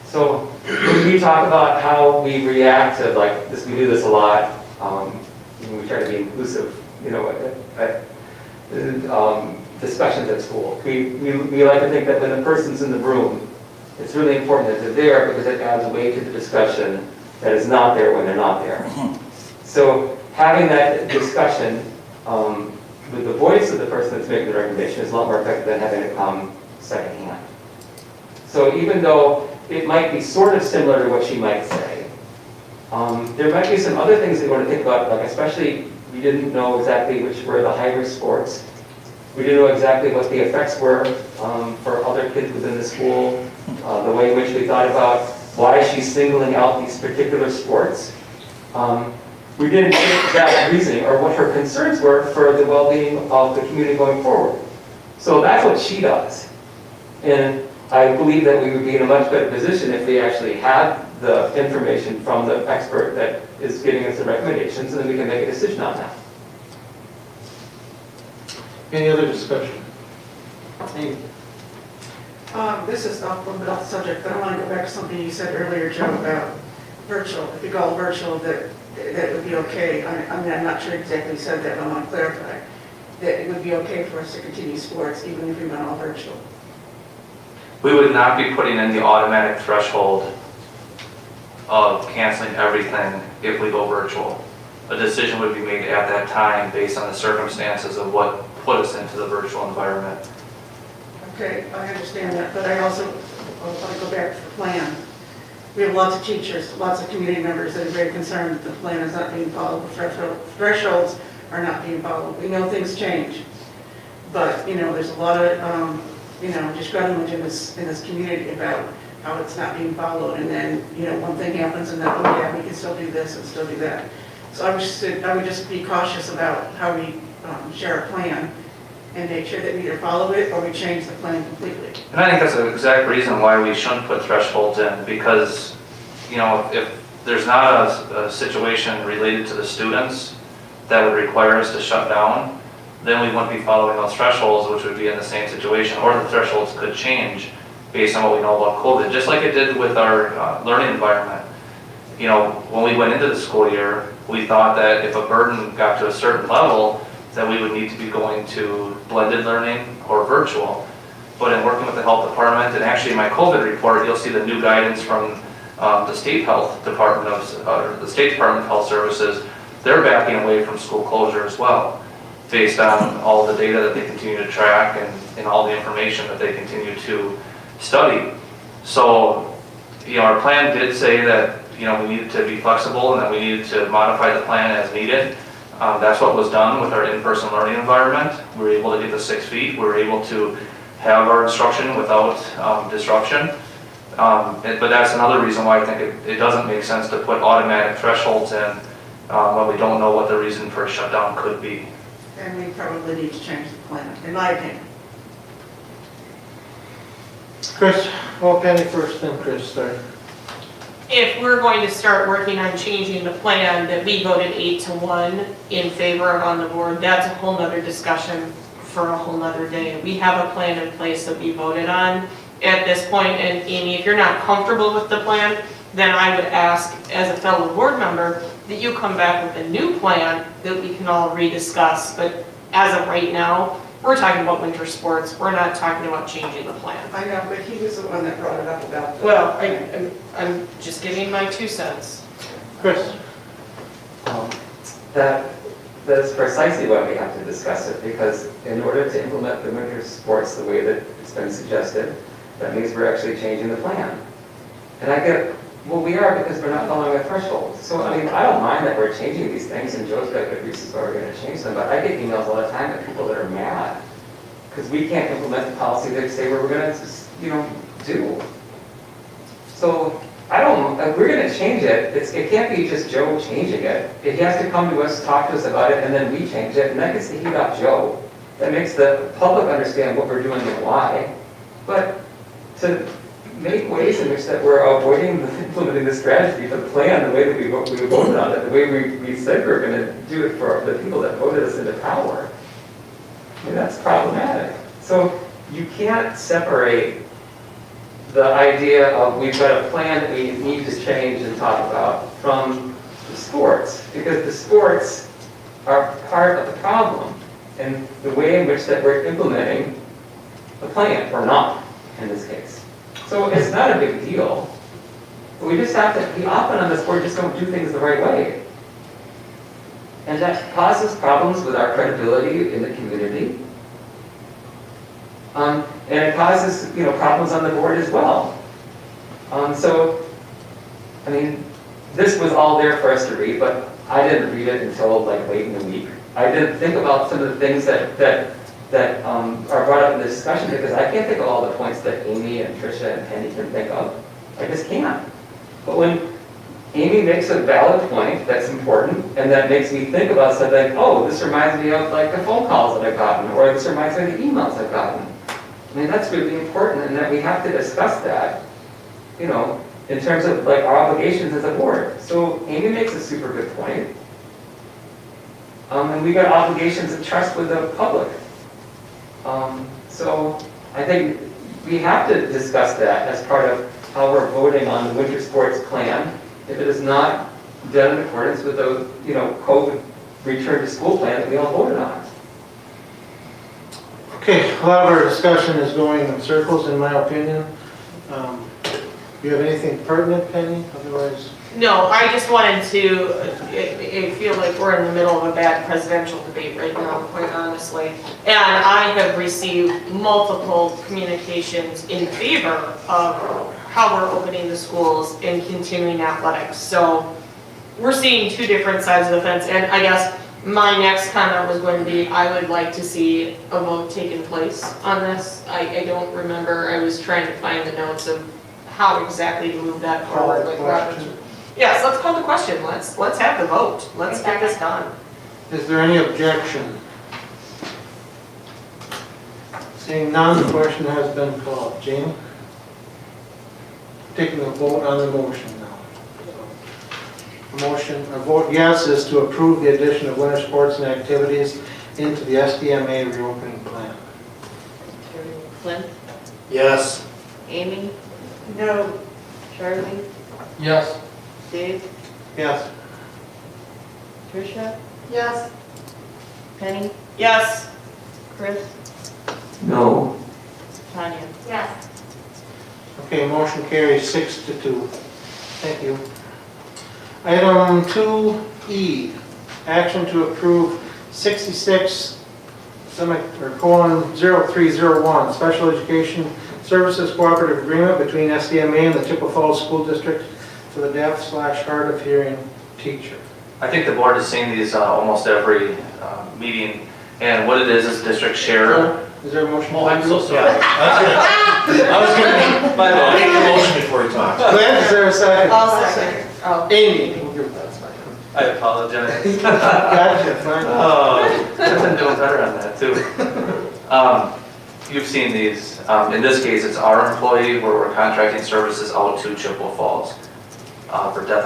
J: So when we talk about how we react to like this, we do this a lot. We try to be inclusive, at discussions at school. We like to think that when a person's in the room, it's really important that they're there because it adds weight to the discussion that is not there when they're not there. So having that discussion with the voice of the person that's making the recommendation is a lot more effective than having it come secondhand. So even though it might be sort of similar to what she might say, there might be some other things that you want to think about, like especially we didn't know exactly which were the high-risk sports. We didn't know exactly what the effects were for other kids within the school, the way in which we thought about why she's singling out these particular sports. We didn't get that reasoning or what her concerns were for the well-being of the community going forward. So that's what she does. And I believe that we would be in a much better position if we actually had the information from the expert that is giving us the recommendations, and then we can make a decision on that.
B: Any other discussion? Amy?
F: This is off a little bit off the subject, but I want to go back to something you said earlier, Joe, about virtual. If you go virtual, that would be okay. I mean, I'm not sure exactly you said that, but I want to clarify. That it would be okay for us to continue sports even if we went all virtual.
C: We would not be putting in the automatic threshold of canceling everything if we go virtual. A decision would be made at that time based on the circumstances of what put us into the virtual environment.
F: Okay, I understand that, but I also want to go back to the plan. We have lots of teachers, lots of community members that are very concerned that the plan is not being followed, the thresholds are not being followed. We know things change, but, there's a lot of, disgruntlement in this community about how it's not being followed, and then, one thing happens and then, oh yeah, we can still do this and still do that. So I would just be cautious about how we share a plan and make sure that we either follow it or we change the plan completely.
C: And I think that's the exact reason why we shouldn't put thresholds in, because, if there's not a situation related to the students that would require us to shut down, then we wouldn't be following those thresholds, which would be in the same situation, or the thresholds could change based on what we know about COVID, just like it did with our learning environment. When we went into the school year, we thought that if a burden got to a certain level, that we would need to be going to blended learning or virtual. But in working with the health department, and actually in my COVID report, you'll see the new guidance from the state health department the State Department of Health Services. They're backing away from school closure as well, based on all the data that they continue to track and all the information that they continue to study. So, our plan did say that, we needed to be flexible and that we needed to modify the plan as needed. That's what was done with our in-person learning environment. We were able to get the 6 feet. We were able to have our instruction without disruption. But that's another reason why I think it doesn't make sense to put automatic thresholds in when we don't know what the reason for a shutdown could be.
F: And we probably need to change the plan, in my opinion.
B: Chris, well, Penny first, then Chris, sorry.
A: If we're going to start working on changing the plan that we voted 8-1 in favor of on the board, that's a whole nother discussion for a whole nother day. We have a plan in place that we voted on at this point, and Amy, if you're not comfortable with the plan, then I would ask, as a fellow board member, that you come back with a new plan that we can all rediscuss. But as of right now, we're talking about winter sports. We're not talking about changing the plan.
F: I know, but he was the one that brought it up about the...
A: Well, I'm just giving my 2 cents.
B: Chris?
J: That is precisely why we have to discuss it, because in order to implement the winter sports the way that it's been suggested, that means we're actually changing the plan. And I get, well, we are because we're not following a threshold. So, I don't mind that we're changing these things, and Joe's got good reasons why we're going to change them, but I get emails all the time of people that are mad because we can't implement the policy they say we're gonna, do. So, we're gonna change it, it can't be just Joe changing it. It has to come to us, talk to us about it, and then we change it, and that gets the heat off Joe. That makes the public understand what we're doing and why. But to make ways in which that we're avoiding implementing the strategy, the plan, the way that we voted on it, the way we said we were gonna do it for the people that voted us into power, I mean, that's problematic. So you can't separate the idea of we've got a plan that we need to change and talk about from the sports, because the sports are part of the problem and the way in which that we're implementing the plan, or not, in this case. So it's not a big deal, but we just have to be often on this board, just don't do things the right way. And that causes problems with our credibility in the community. And it causes, problems on the board as well. So, I mean, this was all there for us to read, but I didn't read it until like late in the week. I didn't think about some of the things that are brought up in the discussion, because I can't think of all the points that Amy and Tricia and Penny can think of. I just can't. But when Amy makes a valid point that's important, and that makes me think about something, oh, this reminds me of like the phone calls that I've gotten, or this reminds me of the emails I've gotten. I mean, that's really important, and that we have to discuss that, in terms of like our obligations as a board. So Amy makes a super good point. And we got obligations of trust with the public. So I think we have to discuss that as part of how we're voting on the winter sports plan. If it is not done in accordance with the, COVID return to school plan that we all voted on.
B: Okay, a lot of our discussion is going in circles, in my opinion. Do you have anything pertinent, Penny? Otherwise,
A: No, I just wanted to, I feel like we're in the middle of a bad presidential debate right now, quite honestly. And I have received multiple communications in favor of how we're opening the schools and continuing athletics. So we're seeing two different sides of the fence. And I guess my next comment was going to be, I would like to see a vote taking place on this. I don't remember, I was trying to find the notes of how exactly to move that forward. Like Robert's. Yes, let's call the question. Let's have the vote. Let's get this done.
B: is there any objection? Seeing none, the question has been called. Jamie? Taking a vote on the motion now. A vote yes is to approve the addition of winter sports and activities into the SDMA reopening plan.
E: Clint,
H: Yes.
E: Amy,
F: No,
E: Charlie,
D: Yes.
E: Dave,
B: Yes.
E: Tricia,
I: Yes,
E: Penny,
A: Yes.
E: Chris,
J: No.
E: Tanya.
K: Yes.
B: Okay, motion carries 6-2. Thank you. Item 2E, action to approve 66:0301, Special Education Services Cooperative Agreement between SDMA and the Chippewa Falls School District for the deaf/hard of hearing teacher.
C: I think the board has seen these almost every meeting, and what it is district share.
B: Is there a motion?
C: Oh, I'm so sorry.
H: I was gonna make the motion before you talk.
B: Glenn, is there a second?
A: I'll second. Oh.
B: Amy?
C: I apologize.
B: Gotcha, fine.
C: Oh, I've been doing better on that too. You've seen these. In this case, it's our employee where we're contracting services out to Chippewa Falls for deaf,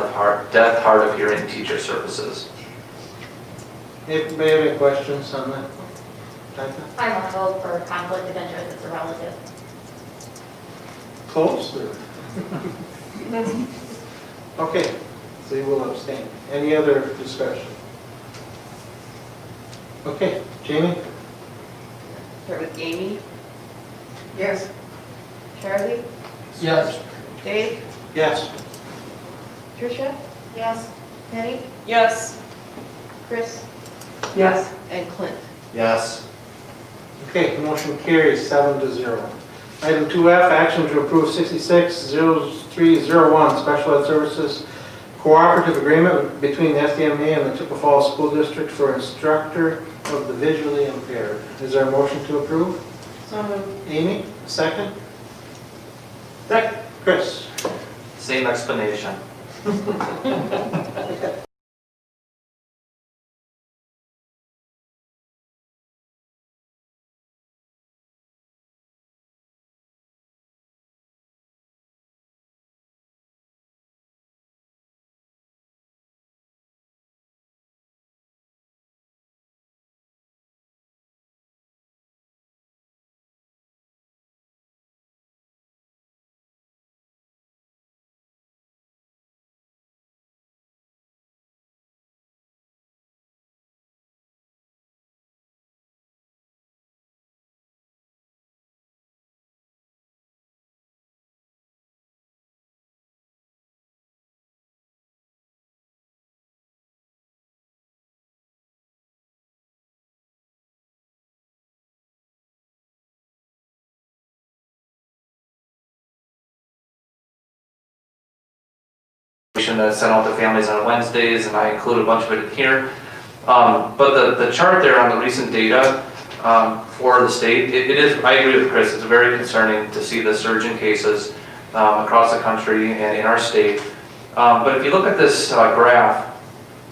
C: hard of hearing teacher services.
B: Anybody have any questions on that? Typa?
K: I want to vote for conflict of interest, it's a relative.
B: Close? Or? Okay, so you will abstain. Any other discussion? Okay, Jamie?
E: Start with Amy,
F: yes,
E: Charlie,
D: Yes.
E: Dave,
B: Yes.
E: Tricia,
K: Yes.
E: Penny,
A: Yes.
E: Chris,
J: Yes.
E: and Clint.
H: Yes.
B: Okay, motion carries 7-0. Item 2F, action to approve 66:0301, Special Ed Services Cooperative Agreement between the SDMA and the Chippewa Falls School District for instructor of the visually impaired. Is there a motion to approve? Amy, second?
D: Second.
B: Chris?
C: Same explanation. That's sent out to families on Wednesdays, and I include a bunch of it here. But the chart there on the recent data for the state, it is, I agree with Chris, it's very concerning to see the surge in cases across the country and in our state. But if you look at this graph,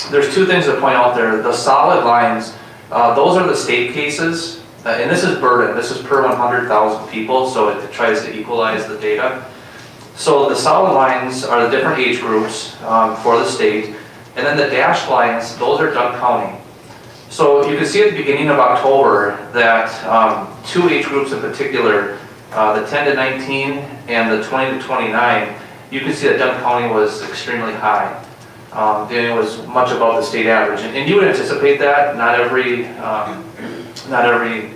C: there's two things to point out there. The solid lines, those are the state cases, and this is burden. This is per 100,000 people, so it tries to equalize the data. So the solid lines are the different age groups for the state, and then the dashed lines, those are Dunn County. So you can see at the beginning of October that two age groups in particular, the 10 to 19 and the 20 to 29, you can see that Dunn County was extremely high. It was much above the state average, and you would anticipate that. Not every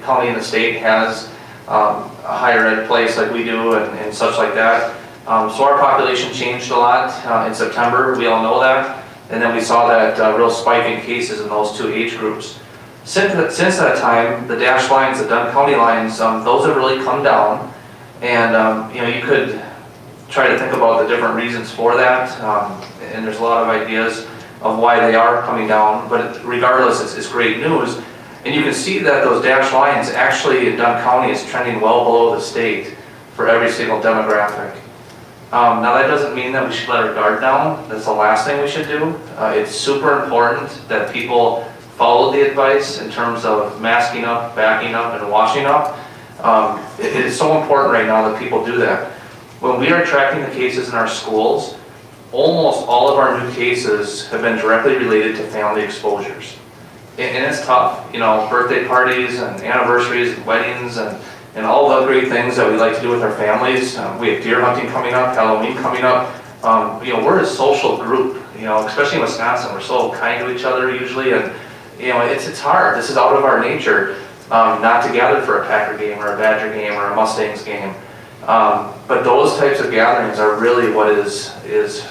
C: county in the state has a higher ed place like we do and such like that. So our population changed a lot in September, we all know that, and then we saw that real spike in cases in those two age groups. Since that time, the dashed lines, the Dunn County lines, those have really come down, and you know, you could try to think about the different reasons for that, and there's a lot of ideas of why they are coming down, but regardless, it's great news. And you can see that those dashed lines actually in Dunn County is trending well below the state for every single demographic. Now that doesn't mean that we should let our guard down. That's the last thing we should do. It's super important that people follow the advice in terms of masking up, backing up, and washing up. It is so important right now that people do that. When we are tracking the cases in our schools, almost all of our new cases have been directly related to family exposures. And it's tough, you know, birthday parties and anniversaries and weddings and all the great things that we like to do with our families. We have deer hunting coming up, Halloween coming up. You know, we're a social group, you know, especially in Wisconsin. We're so kind to each other usually, and you know, it's hard. This is out of our nature not to gather for a Packer game or a Badger game or a Mustangs game. But those types of gatherings are really what is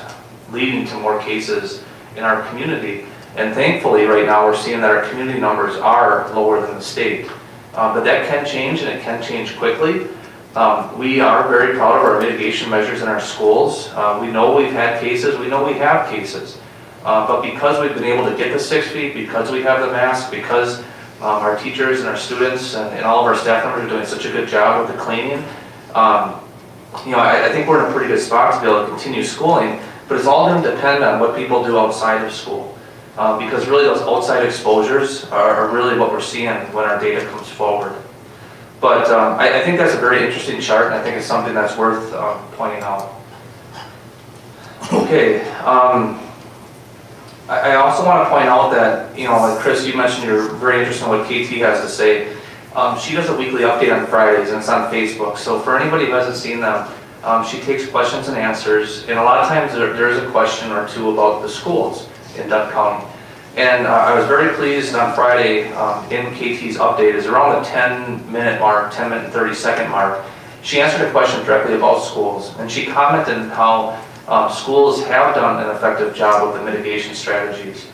C: leading to more cases in our community. And thankfully, right now, we're seeing that our community numbers are lower than the state. But that can change, and it can change quickly. We are very proud of our mitigation measures in our schools. We know we've had cases, we know we have cases. But because we've been able to get the 6 feet, because we have the mask, because our teachers and our students and all of our staff members are doing such a good job with the cleaning, you know, I think we're in a pretty good spot to be able to continue schooling, but it's all going to depend on what people do outside of school. Because really those outside exposures are really what we're seeing when our data comes forward. But I think that's a very interesting chart, and I think it's something that's worth pointing out. Okay, I also want to point out that, you know, like Chris, you mentioned you're very interested in what KT has to say. She does a weekly update on Fridays, and it's on Facebook. So for anybody who hasn't seen them, she takes questions and answers, and a lot of times there is a question or two about the schools in Dunn County. And I was very pleased on Friday in KT's update, is around the 10-minute mark, 10-minute and 30-second mark. She answered a question directly about schools, and she commented on how schools have done an effective job with the mitigation strategies.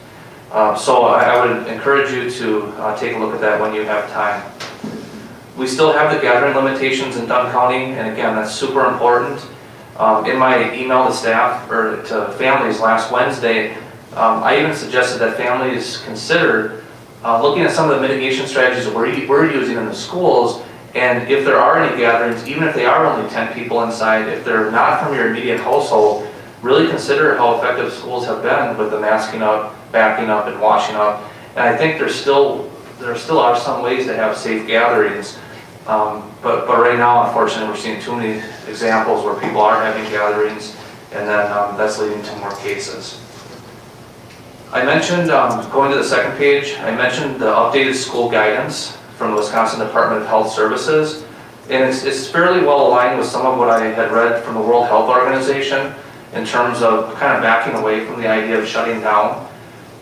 C: So I would encourage you to take a look at that when you have time. We still have the gathering limitations in Dunn County, and again, that's super important. In my email to staff, or to families last Wednesday, I even suggested that families consider looking at some of the mitigation strategies that we're using in the schools And if there are any gatherings, even if they are only 10 people inside, if they're not from your immediate household, really consider how effective schools have been with the masking up, backing up, and washing up. And I think there still are some ways to have safe gatherings. But right now, unfortunately, we're seeing too many examples where people are having gatherings, and then that's leading to more cases. I mentioned, going to the second page, I mentioned the updated school guidance from the Wisconsin Department of Health Services. And it's fairly well aligned with some of what I had read from the World Health Organization in terms of kind of backing away from the idea of shutting down.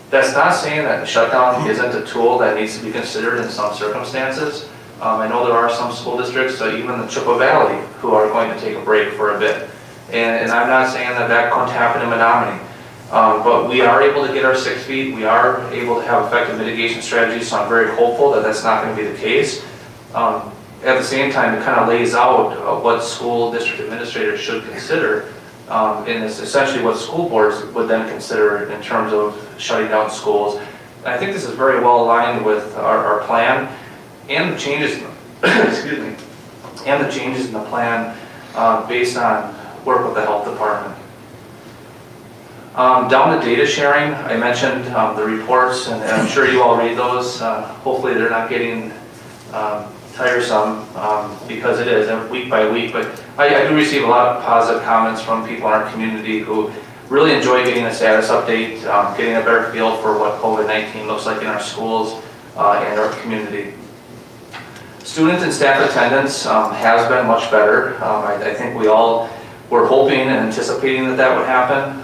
C: That's not saying that the shutdown isn't a tool that needs to be considered in some circumstances. I know there are some school districts, even the Chippewa Valley, who are going to take a break for a bit. And I'm not saying that couldn't happen in Menomonie. But we are able to get our 6 feet. We are able to have effective mitigation strategies, so I'm very hopeful that that's not going to be the case. At the same time, it kind of lays out what school district administrators should consider, and it's essentially what school boards would then consider in terms of shutting down schools. And I think this is very well aligned with our plan and the changes, excuse me, and the changes in the plan based on work with the health department. Down to data sharing, I mentioned the reports, and I'm sure you all read those. Hopefully they're not getting tiresome because it is week by week, but I do receive a lot of positive comments from people in our community who really enjoy getting a status update, getting a better feel for what COVID-19 looks like in our schools and our community. Student and staff attendance has been much better. I think we all were hoping and anticipating that would happen.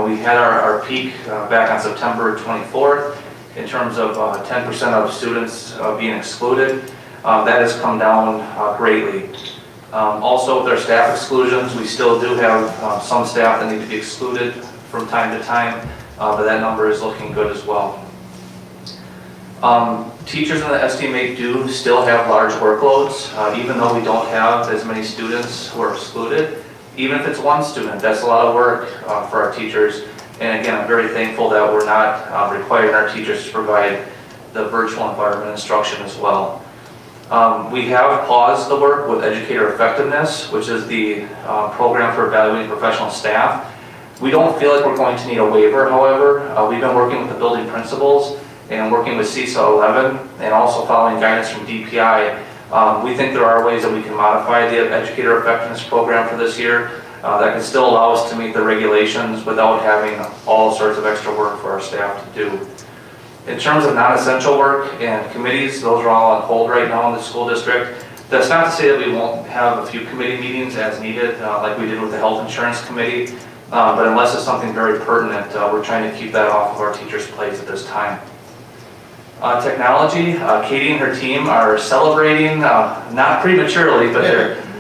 C: We had our peak back on September 24th in terms of 10% of students being excluded. That has come down greatly. Also, with our staff exclusions, we still do have some staff that need to be excluded from time to time, but that number is looking good as well. Teachers in the estimate do still have large workloads, even though we don't have as many students who are excluded. Even if it's one student, that's a lot of work for our teachers. And again, I'm very thankful that we're not requiring our teachers to provide the virtual environment instruction as well. We have paused the work with Educator Effectiveness, which is the program for evaluating professional staff. We don't feel like we're going to need a waiver, however. We've been working with the building principals and working with CISA 11 and also following guidance from DPI. We think there are ways that we can modify the Educator Effectiveness program for this year that can still allow us to meet the regulations without having all sorts of extra work for our staff to do. In terms of non-essential work and committees, those are all on hold right now in the school district. That's not to say that we won't have a few committee meetings as needed, like we did with the Health Insurance Committee, but unless it's something very pertinent, we're trying to keep that off of our teachers' plates at this time. Technology, Katie and her team are celebrating, not prematurely, but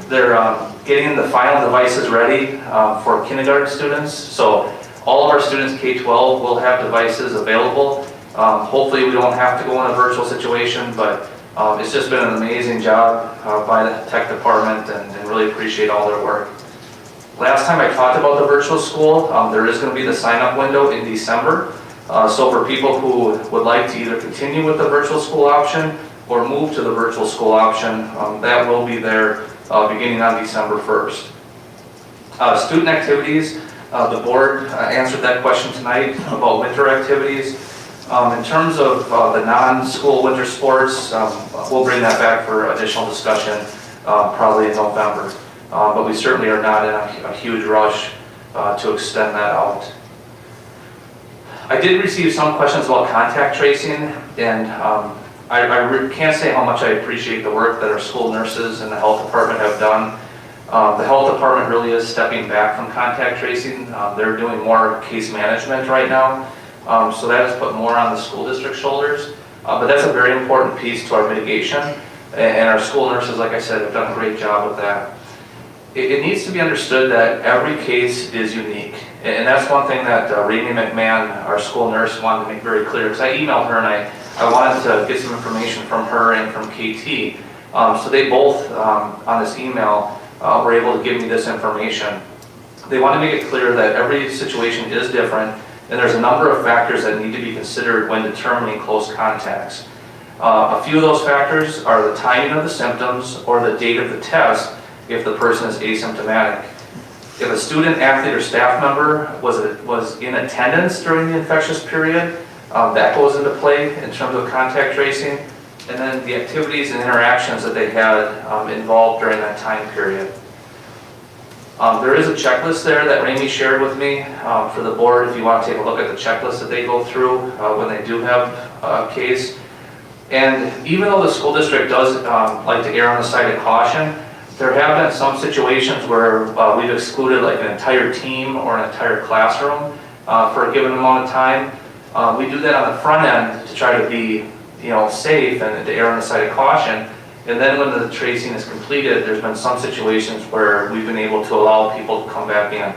C: they're getting the final devices ready for kindergarten students. So all of our students K-12 will have devices available. Hopefully we don't have to go in a virtual situation, but it's just been an amazing job by the tech department and really appreciate all their work. Last time I talked about the virtual school, there is going to be the sign-up window in December. So for people who would like to either continue with the virtual school option or move to the virtual school option, that will be there beginning on December 1st. Student activities, the board answered that question tonight about winter activities. In terms of the non-school winter sports, we'll bring that back for additional discussion probably in November. But we certainly are not in a huge rush to extend that out. I did receive some questions about contact tracing, and I can't say how much I appreciate the work that our school nurses and the health department have done. The health department really is stepping back from contact tracing. They're doing more case management right now, so that has put more on the school district shoulders. But that's a very important piece to our mitigation, and our school nurses, like I said, have done a great job with that. It needs to be understood that every case is unique. And that's one thing that Rainey McMahon, our school nurse, wanted to make very clear, because I emailed her and I wanted to get some information from her and from KT. So they both, on this email, were able to give me this information. They want to make it clear that every situation is different, and there's a number of factors that need to be considered when determining close contacts. A few of those factors are the timing of the symptoms or the date of the test if the person is asymptomatic. If a student, athlete, or staff member was in attendance during the infectious period, that goes into play in terms of contact tracing. And then the activities and interactions that they had involved during that time period. There is a checklist there that Ramey shared with me for the board if you want to take a look at the checklist that they go through when they do have a case. And even though the school district does like to err on the side of caution, there have been some situations where we've excluded like an entire team or an entire classroom for a given amount of time. We do that on the front end to try to be safe and to err on the side of caution. And then when the tracing is completed, there's been some situations where we've been able to allow people to come back in.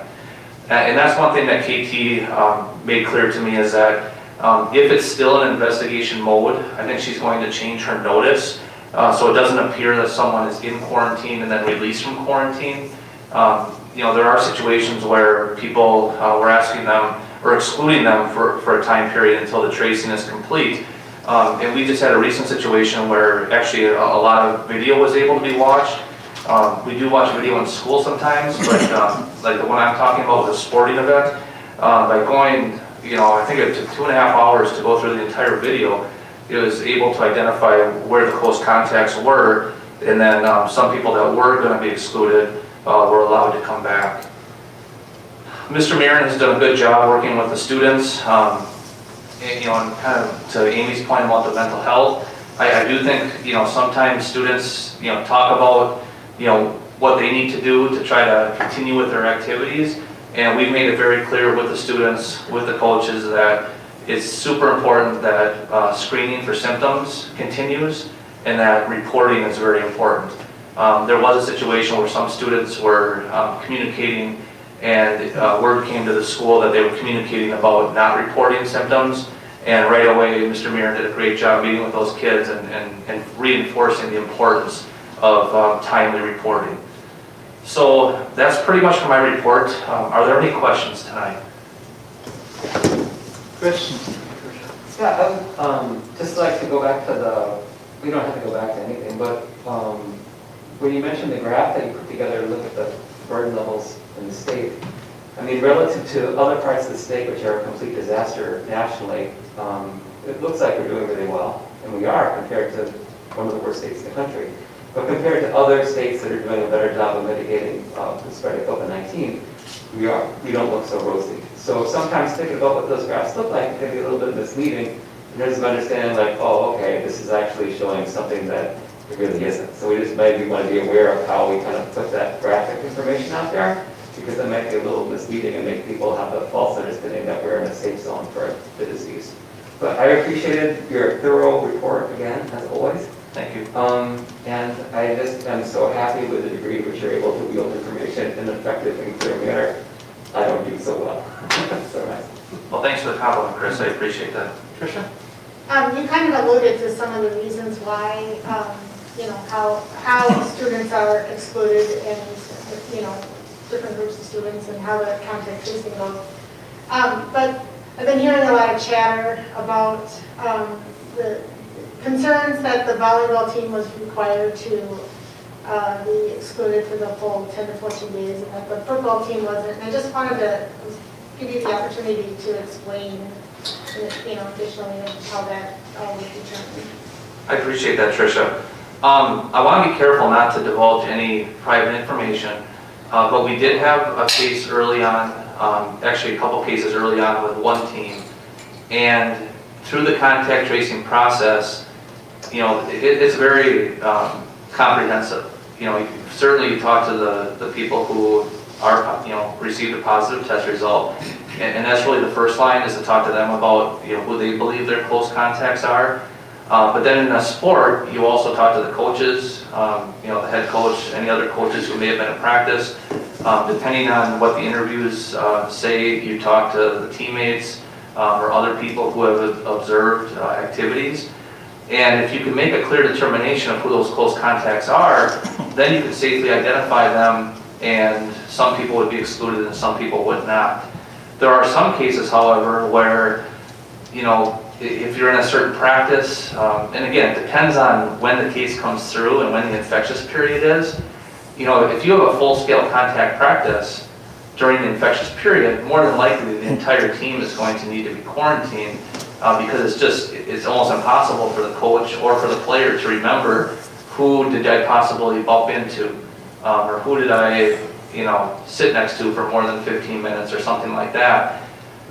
C: And that's one thing that KT made clear to me is that if it's still in investigation mode, I think she's going to change her notice so it doesn't appear that someone is in quarantine and then released from quarantine. There are situations where people were asking them or excluding them for a time period until the tracing is complete. And we just had a recent situation where actually a lot of video was able to be watched. We do watch video in school sometimes, but like the one I'm talking about was a sporting event. By going, I think it took 2.5 hours to go through the entire video. It was able to identify where the close contacts were, and then some people that were going to be excluded were allowed to come back. Mr. Marin has done a good job working with the students. And kind of to Amy's point about the mental health, I do think, sometimes students, talk about, what they need to do to try to continue with their activities. And we've made it very clear with the students, with the coaches, that it's super important that screening for symptoms continues and that reporting is very important. There was a situation where some students were communicating and word came to the school that they were communicating about not reporting symptoms, and right away Mr. Marin did a great job meeting with those kids and reinforcing the importance of timely reporting. So that's pretty much for my report. Are there any questions tonight?
B: Chris?
J: Yeah, I would just like to go back to we don't have to go back to anything, but when you mentioned the graph that you put together to look at the burden levels in the state, I mean, relative to other parts of the state, which are a complete disaster nationally, it looks like we're doing really well, and we are compared to one of the worst states in the country. But compared to other states that are doing a better job of mitigating the spread of COVID-19, we don't look so rosy. So sometimes thinking about what those graphs look like can be a little bit misleading in terms of understanding, like, oh, okay, this is actually showing something that it really isn't. So we just maybe want to be aware of how we kind of put that graphic information out there, because it might be a little misleading and make people have the false understanding that we're in a safe zone for the disease. But I appreciated your thorough report again, as always.
C: Thank you.
J: And I just am so happy with the degree to which you're able to wield information in an effective and clear manner. I don't do so well. So nice.
C: Well, thanks for the compliment, Chris. I appreciate that.
B: Tricia?
I: You kind of alluded to some of the reasons why, how students are excluded and, different groups of students and how the contact tracing goes. But I've been hearing a lot of chatter about the concerns that the volleyball team was required to be excluded for the full 10 to 14 days and that the football team wasn't. And I just wanted to give you the opportunity to explain, additionally how that was determined.
C: I appreciate that, Tricia. I want to be careful not to divulge any private information, but we did have a case early on, actually a couple cases early on with one team, and through the contact tracing process, it's very comprehensive. Certainly you talk to the people who are, received a positive test result, and that's really the first line, is to talk to them about, who they believe their close contacts are. But then in a sport, you also talk to the coaches, the head coach, any other coaches who may have been in practice. Depending on what the interviews say, you talk to the teammates or other people who have observed activities. And if you can make a clear determination of who those close contacts are, then you can safely identify them, and some people would be excluded and some people would not. There are some cases, however, where, if you're in a certain practice, and again, it depends on when the case comes through and when the infectious period is. You know, if you have a full-scale contact practice during the infectious period, more than likely the entire team is going to need to be quarantined because it's almost impossible for the coach or for the player to remember who did I possibly bump into or who did I, you know, sit next to for more than 15 minutes or something like that.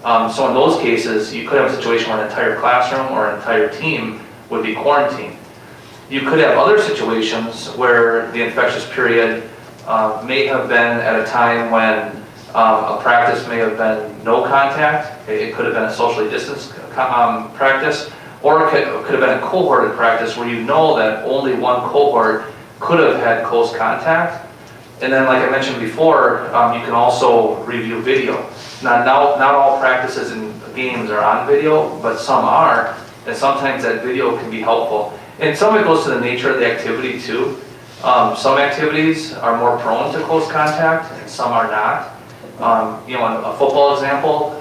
C: So in those cases, you could have a situation where an entire classroom or an entire team would be quarantined. You could have other situations where the infectious period may have been at a time when a practice may have been no contact. It could have been a socially distanced practice, or it could have been a cohorted practice where you know that only one cohort could have had close contact. And then, like I mentioned before, you can also review video. Now, not all practices and games are on video, but some are, and sometimes that video can be helpful. And some of it goes to the nature of the activity too. Some activities are more prone to close contact, and some are not. You know, a football example,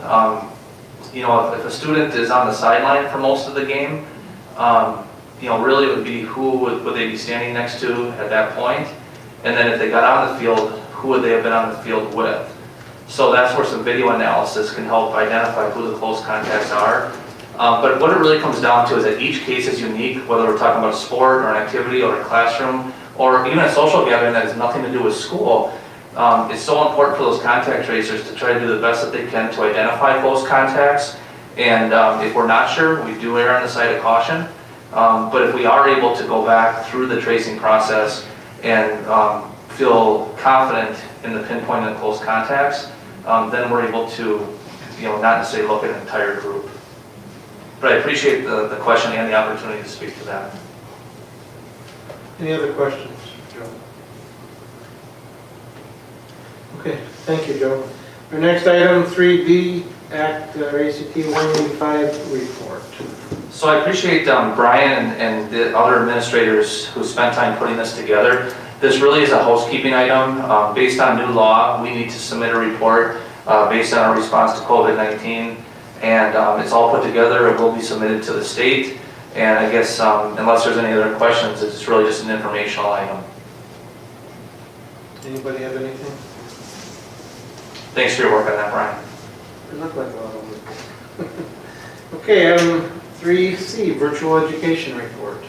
C: you know, if a student is on the sideline for most of the game, you know, really it would be who would they be standing next to at that point, and then if they got on the field, who would they have been on the field with? So that's where some video analysis can help identify who the close contacts are. But what it really comes down to is that each case is unique, whether we're talking about a sport or an activity or a classroom, or even a social gathering that has nothing to do with school. It's so important for those contact tracers to try to do the best that they can to identify close contacts. And if we're not sure, we do err on the side of caution. But if we are able to go back through the tracing process and feel confident in the pinpoint of close contacts, then we're able to, you know, not necessarily look at an entire group. But I appreciate the question and the opportunity to speak to that.
B: Any other questions, Joe? Okay, thank you, Joe. Our next item, 3B, Act Rac185 Report.
C: So I appreciate Brian and the other administrators who spent time putting this together. This really is a housekeeping item. Based on new law, we need to submit a report based on our response to COVID-19. And it's all put together and will be submitted to the state. And I guess unless there's any other questions, it's really just an informational item.
B: Anybody have anything?
C: Thanks for your work on that, Brian.
B: It looked like a lot of work. Okay, 3C, Virtual Education Report.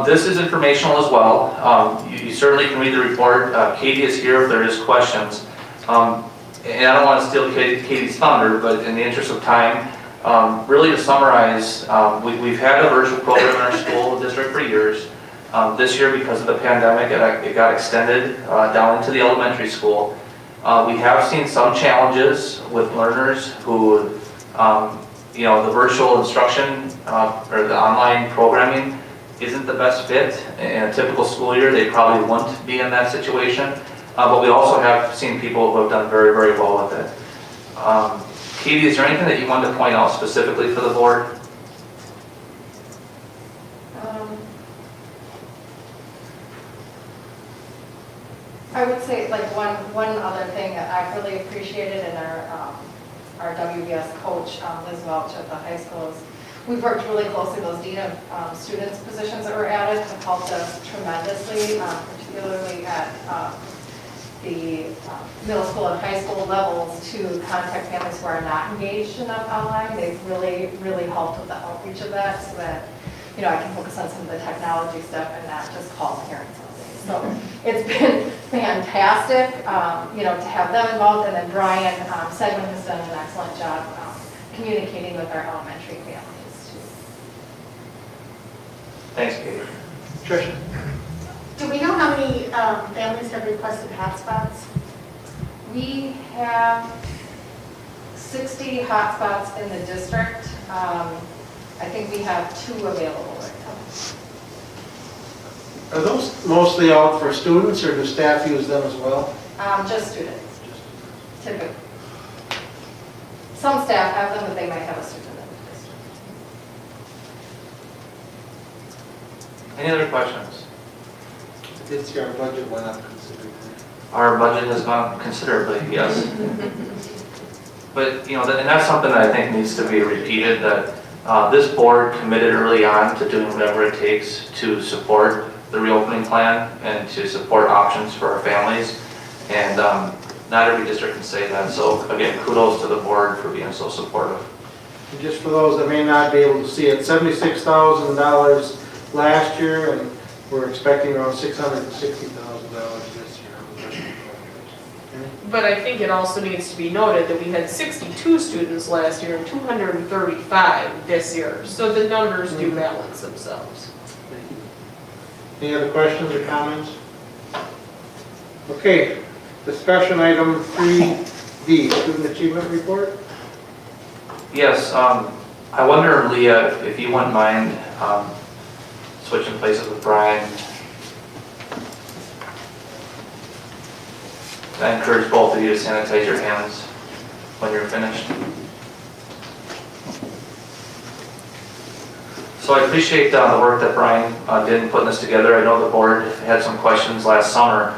C: This is informational as well. You certainly can read the report. Katie is here if there is questions. And I don't want to steal Katie's thunder, but in the interest of time, really to summarize, we've had a virtual program in our school district for years. This year, because of the pandemic, it got extended down into the elementary school. We have seen some challenges with learners who, you know, the virtual instruction or the online programming isn't the best fit. In a typical school year, they probably wouldn't be in that situation. But we also have seen people who have done very, very well with it. Katie, is there anything that you wanted to point out specifically for the board?
L: I would say like one other thing that I've really appreciated in our WBS coach, Liz Welch at the high school, is we've worked really closely. Those dean of students positions that were added have helped us tremendously, particularly at the middle school and high school levels, to contact families who are not engaged enough online. They've really, really helped with the outreach of that, so that, you know, I can focus on some of the technology stuff and not just call parents all day. So it's been fantastic, you know, to have them involved. And then Brian Sedgman has done an excellent job communicating with our elementary families too.
C: Thanks, Katie.
B: Tricia?
I: Do we know how many families have requested hotspots?
L: We have 60 hotspots in the district. I think we have 2 available right now.
B: Are those mostly out for students, or do staff use them as well?
L: Just students, typically. Some staff have them, but they might have a student in the district.
C: Any other questions?
B: I did see our budget went up considerably.
C: Our budget has gone up considerably, yes. But, you know, and that's something that I think needs to be repeated, that This board committed early on to doing whatever it takes to support the reopening plan and to support options for our families. And not every district can say that. So again, kudos to the board for being so supportive.
B: And just for those that may not be able to see it, $76,000 last year, and we're expecting around $660,000 this year.
A: But I think it also needs to be noted that we had 62 students last year and 235 this year. So the numbers do balance themselves.
B: Any other questions or comments? Okay, discussion item 3D, Student Achievement Report.
C: Yes, I wonder, Leah, if you wouldn't mind switching places with Brian. I encourage both of you to sanitize your hands when you're finished. So I appreciate the work that Brian did in putting this together. I know the board had some questions last summer,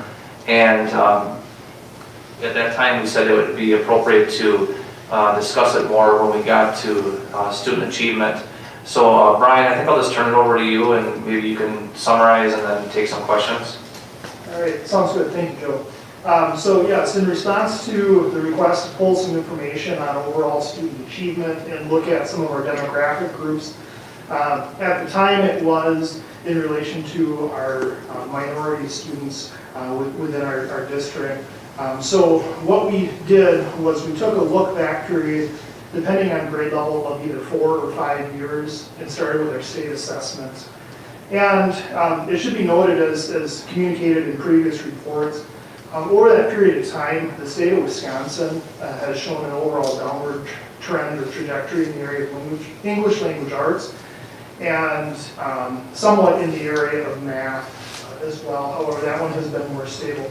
C: and at that time we said it would be appropriate to discuss it more when we got to student achievement. So Brian, I think I'll just turn it over to you, and maybe you can summarize and then take some questions.
M: All right, sounds good. Thank you, Joe. So yes, in response to the request to pull some information on overall student achievement and look at some of our demographic groups, at the time it was in relation to our minority students within our district. So what we did was we took a look back period depending on grade level of either 4 or 5 years and started with our state assessments. And it should be noted as communicated in previous reports, over that period of time, the state of Wisconsin has shown an overall downward trend or trajectory in the area of English language arts and somewhat in the area of math as well. However, that one has been more stable.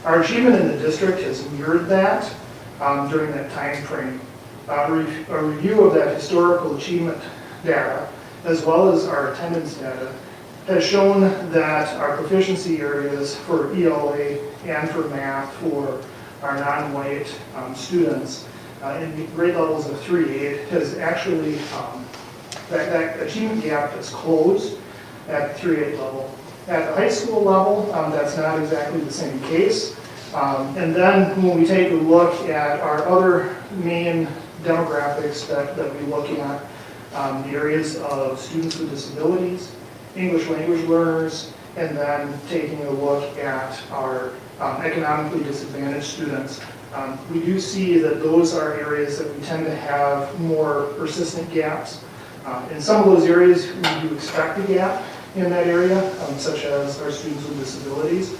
M: Our achievement in the district has mirrored that during that time frame. A review of that historical achievement data, as well as our attendance data, has shown that our proficiency areas for ELA and for math for our non-white students in grade levels of 3-8 has actually, that achievement gap has closed at the 3-8 level. At the high school level, that's not exactly the same case. And then when we take a look at our other main demographics that we look at, the areas of students with disabilities, English language learners, and then taking a look at our economically disadvantaged students. We do see that those are areas that we tend to have more persistent gaps. In some of those areas, we do expect a gap in that area, such as our students with disabilities.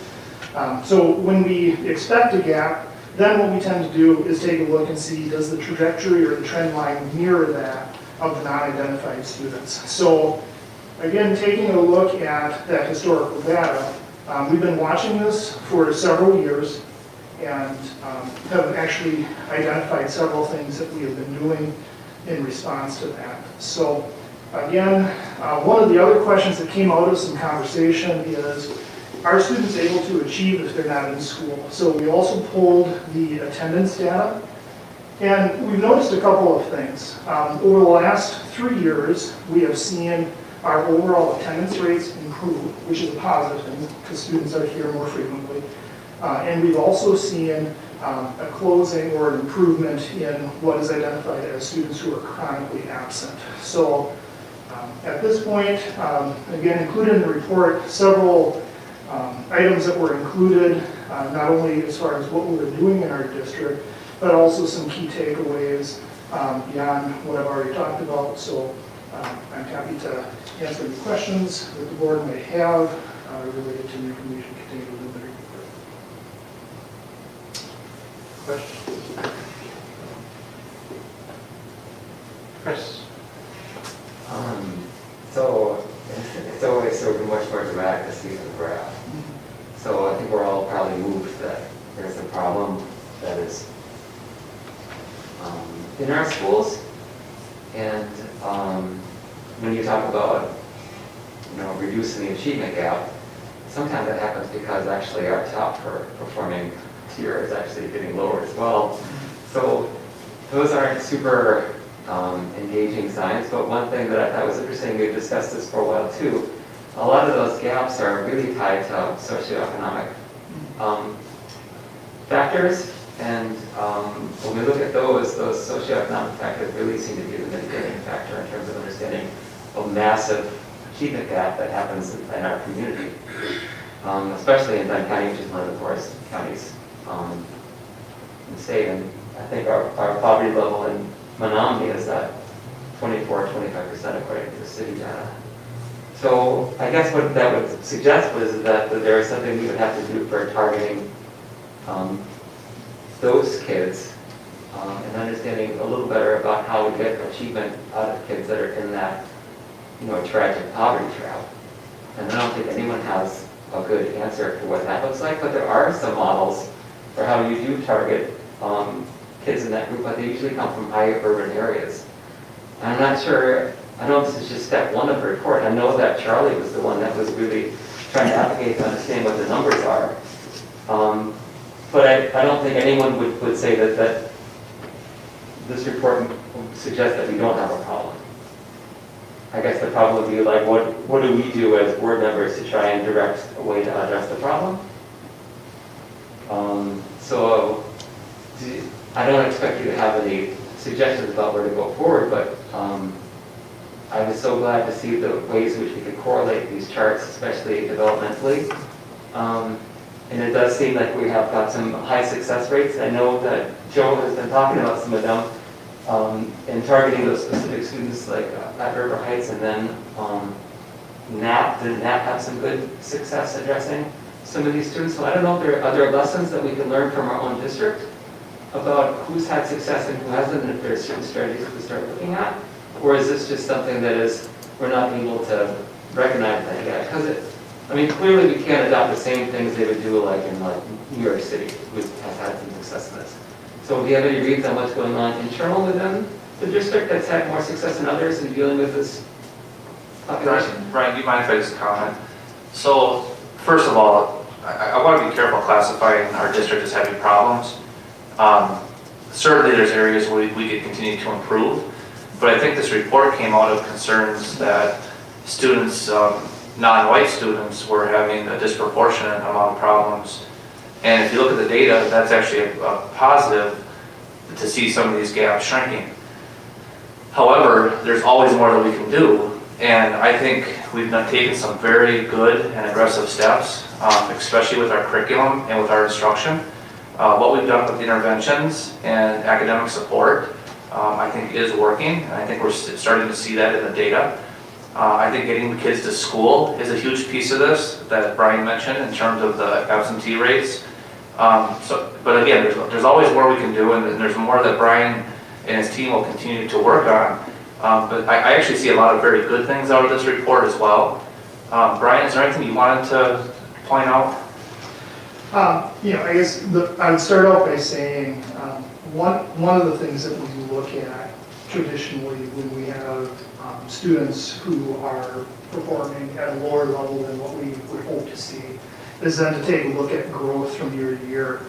M: So when we expect a gap, then what we tend to do is take a look and see, does the trajectory or the trend line mirror that of the non-identified students? So again, taking a look at that historical data, we've been watching this for several years and have actually identified several things that we have been doing in response to that. So again, one of the other questions that came out of some conversation is, are students able to achieve if they're not in school? So we also pulled the attendance data, and we've noticed a couple of things. Over the last 3 years, we have seen our overall attendance rates improve, which is a positive thing because students are here more frequently. And we've also seen a closing or an improvement in what is identified as students who are chronically absent. So at this point, again, included in the report, several items that were included, not only as far as what we were doing in our district, but also some key takeaways beyond what I've already talked about. So I'm happy to answer any questions that the board may have related to the information contained within the report. Questions? Chris?
J: So it's always sort of much more dramatic to see the graph. So I think we're all probably moved that there's a problem that is in our schools. And when you talk about, reducing the achievement gap, sometimes that happens because actually our top performing tier is actually getting lower as well. So those aren't super engaging science. But one thing that I thought was interesting, we've discussed this for a while too, a lot of those gaps are really tied to socioeconomic factors. And when we look at those socioeconomic factors really seem to be the mitigating factor in terms of understanding a massive achievement gap that happens in our community, especially in Dunn County, which is one of the poorest counties in the state. And I think our poverty level in Menomonie is at 24-25% according to the city data. So I guess what that would suggest was that there is something we would have to do for targeting those kids and understanding a little better about how we get achievement out of kids that are in that, tragic poverty trap. And I don't think anyone has a good answer for what that looks like, but there are some models for how you do target kids in that group, but they usually come from high urban areas. And I'm not sure, I know this is just step one of the report. I know that Charlie was the one that was really trying to advocate to understand what the numbers are. But I don't think anyone would say that this report suggests that we don't have a problem. I guess the problem would be like, what do we do as board members to try and direct a way to address the problem? So I don't expect you to have any suggestions about where to go forward, but I was so glad to see the ways in which we could correlate these charts, especially developmentally. And it does seem like we have got some high success rates. I know that Joe has been talking about some of them and targeting those specific students like at River Heights, and then NAP, did NAP have some good success addressing some of these students? So I don't know if there are other lessons that we can learn from our own district about who's had success and who hasn't, and if there are certain strategies that we start looking at, or is this just something that we're not able to recognize that yet? Because clearly we can't adopt the same things they would do like in New York City, who has had some success in this. So do you have any reads on what's going on internal within the district that's had more success than others in dealing with this population?
C: Brian, do you mind if I just comment? So, first of all, I want to be careful classifying our district as having problems. Certainly there's areas where we could continue to improve, but I think this report came out of concerns that students, non-white students, were having a disproportionate amount of problems. And if you look at the data, that's actually a positive to see some of these gaps shrinking. However, there's always more that we can do, and I think we've taken some very good and aggressive steps, especially with our curriculum and with our instruction. What we've done with interventions and academic support, I think is working, and I think we're starting to see that in the data. I think getting the kids to school is a huge piece of this that Brian mentioned in terms of the absentee rates. But again, there's always more we can do, and there's more that Brian and his team will continue to work on. But I actually see a lot of very good things out of this report as well. Brian, is there anything you wanted to point out?
M: I guess I would start out by saying one of the things that we look at traditionally when we have students who are performing at a lower level than what we would hope to see is then to take a look at growth from year to year.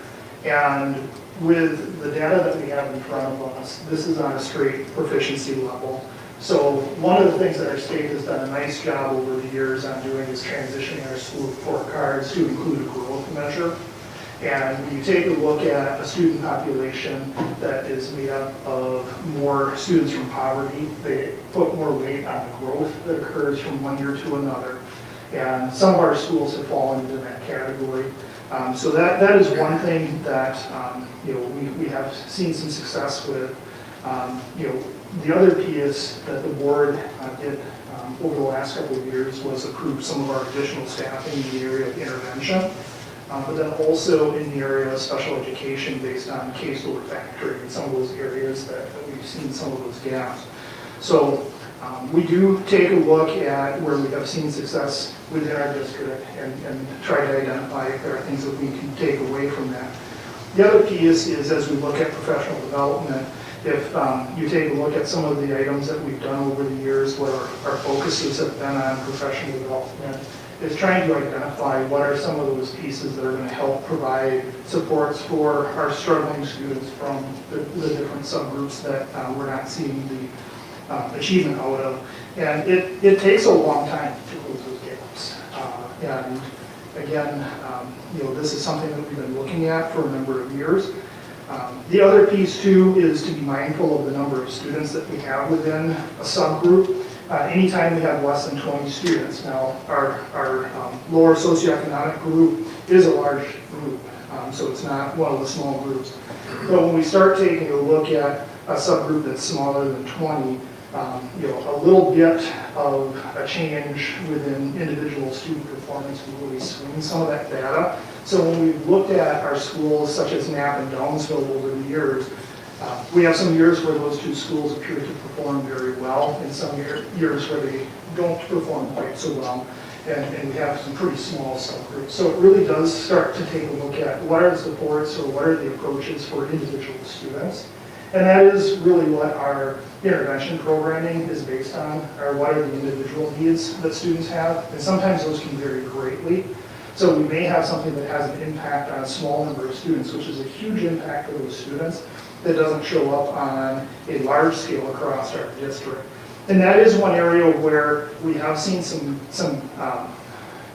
M: And with the data that we have in front of us, this is on a straight proficiency level. So one of the things that our state has done a nice job over the years on doing is transitioning our school report cards to include a growth measure. And when you take a look at a student population that is made up of more students from poverty, they put more weight on the growth that occurs from one year to another. And some of our schools have fallen into that category. So that is one thing that we have seen some success with. The other piece that the board did over the last couple of years was approve some of our additional staffing in the area of intervention, but then also in the area of special education based on caseload factoring in some of those areas that we've seen some of those gaps. So we do take a look at where we have seen success within our district and try to identify if there are things that we can take away from that. The other piece is as we look at professional development, if you take a look at some of the items that we've done over the years, what our focuses have been on professional development is trying to identify what are some of those pieces that are going to help provide supports for our struggling students from the different subgroups that we're not seeing the achievement out of. And it takes a long time to close those gaps. And again, this is something that we've been looking at for a number of years. The other piece too is to be mindful of the number of students that we have within a subgroup. Anytime we have less than 20 students, now our lower socioeconomic group is a large group, so it's not one of the small groups. But when we start taking a look at a subgroup that's smaller than 20, a little bit of a change within individual student performance will really swing some of that data. So when we've looked at our schools such as Knapp and Downsville over the years, we have some years where those two schools appear to perform very well, and some years where they don't perform quite so well, and we have some pretty small subgroups. So it really does start to take a look at what are the supports or what are the approaches for individual students. And that is really what our intervention programming is based on, or what are the individual needs that students have. And sometimes those can vary greatly. So we may have something that has an impact on a small number of students, which is a huge impact for those students, that doesn't show up on a large scale across our district. And that is one area where we have seen some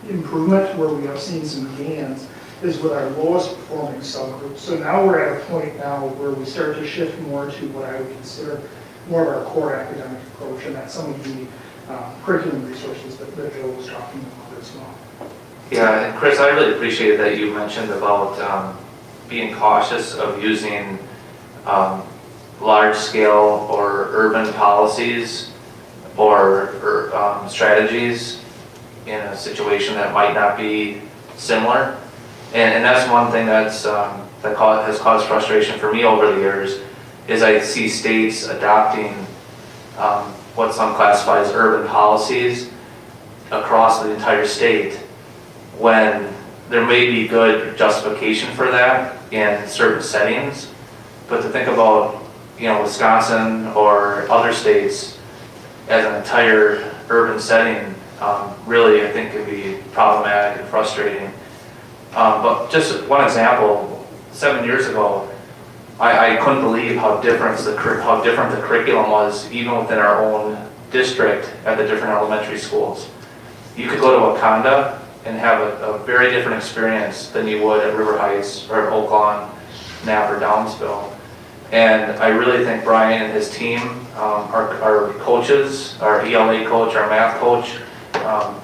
M: improvement, where we have seen some gains, is with our lowest performing subgroups. So now we're at a point now where we start to shift more to what I would consider more of our core academic approach, and that's some of the curriculum resources that Joe was talking about as well.
C: Yeah, and Chris, I really appreciated that you mentioned about being cautious of using large-scale or urban policies or strategies in a situation that might not be similar. And that's one thing that's, has caused frustration for me over the years, is I see states adopting what some classify as urban policies across the entire state, when there may be good justification for that in certain settings. But to think about, Wisconsin or other states as an entire urban setting, really I think could be problematic and frustrating. But just one example, 7 years ago, I couldn't believe how different the curriculum was, even within our own district at the different elementary schools. You could go to Wakanda and have a very different experience than you would at River Heights or Oak Lawn, Knapp, or Downsville. And I really think Brian and his team, our coaches, our ELA coach, our math coach,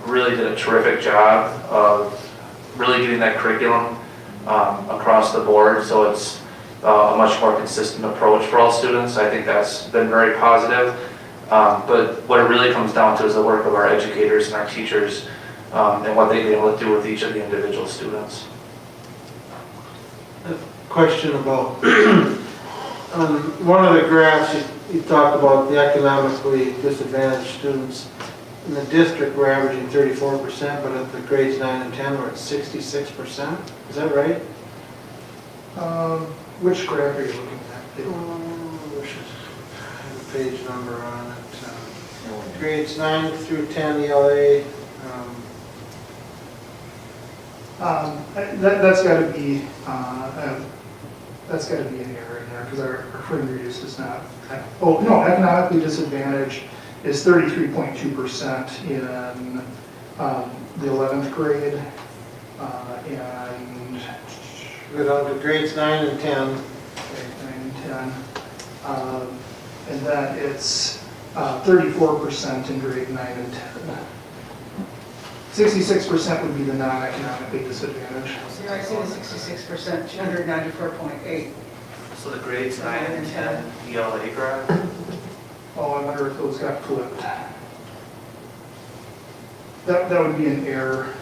C: really did a terrific job of really getting that curriculum across the board, so it's a much more consistent approach for all students. I think that's been very positive. But what it really comes down to is the work of our educators and our teachers, and what they've been able to do with each of the individual students.
B: A question about on one of the graphs you talked about the economically disadvantaged students. In the district, we're averaging 34%, but at the grades 9 and 10, we're at 66%. Is that right?
M: Which graph are you looking at?
B: The page number on it. Grades 9 through 10 ELA.
M: That's got to be an error in there because our frame reduce is not. Oh no, economically disadvantaged is 33.2% in the 11th grade, and
B: Go down to grades 9 and 10.
M: 9 and 10, and then it's 34% in grade 9 and 10. 66% would be the non-economically disadvantaged.
F: So I see the 66%, 294.8.
C: So the grades 9 and 10 ELA graph?
M: Oh, I wonder if those got flipped. That would be an error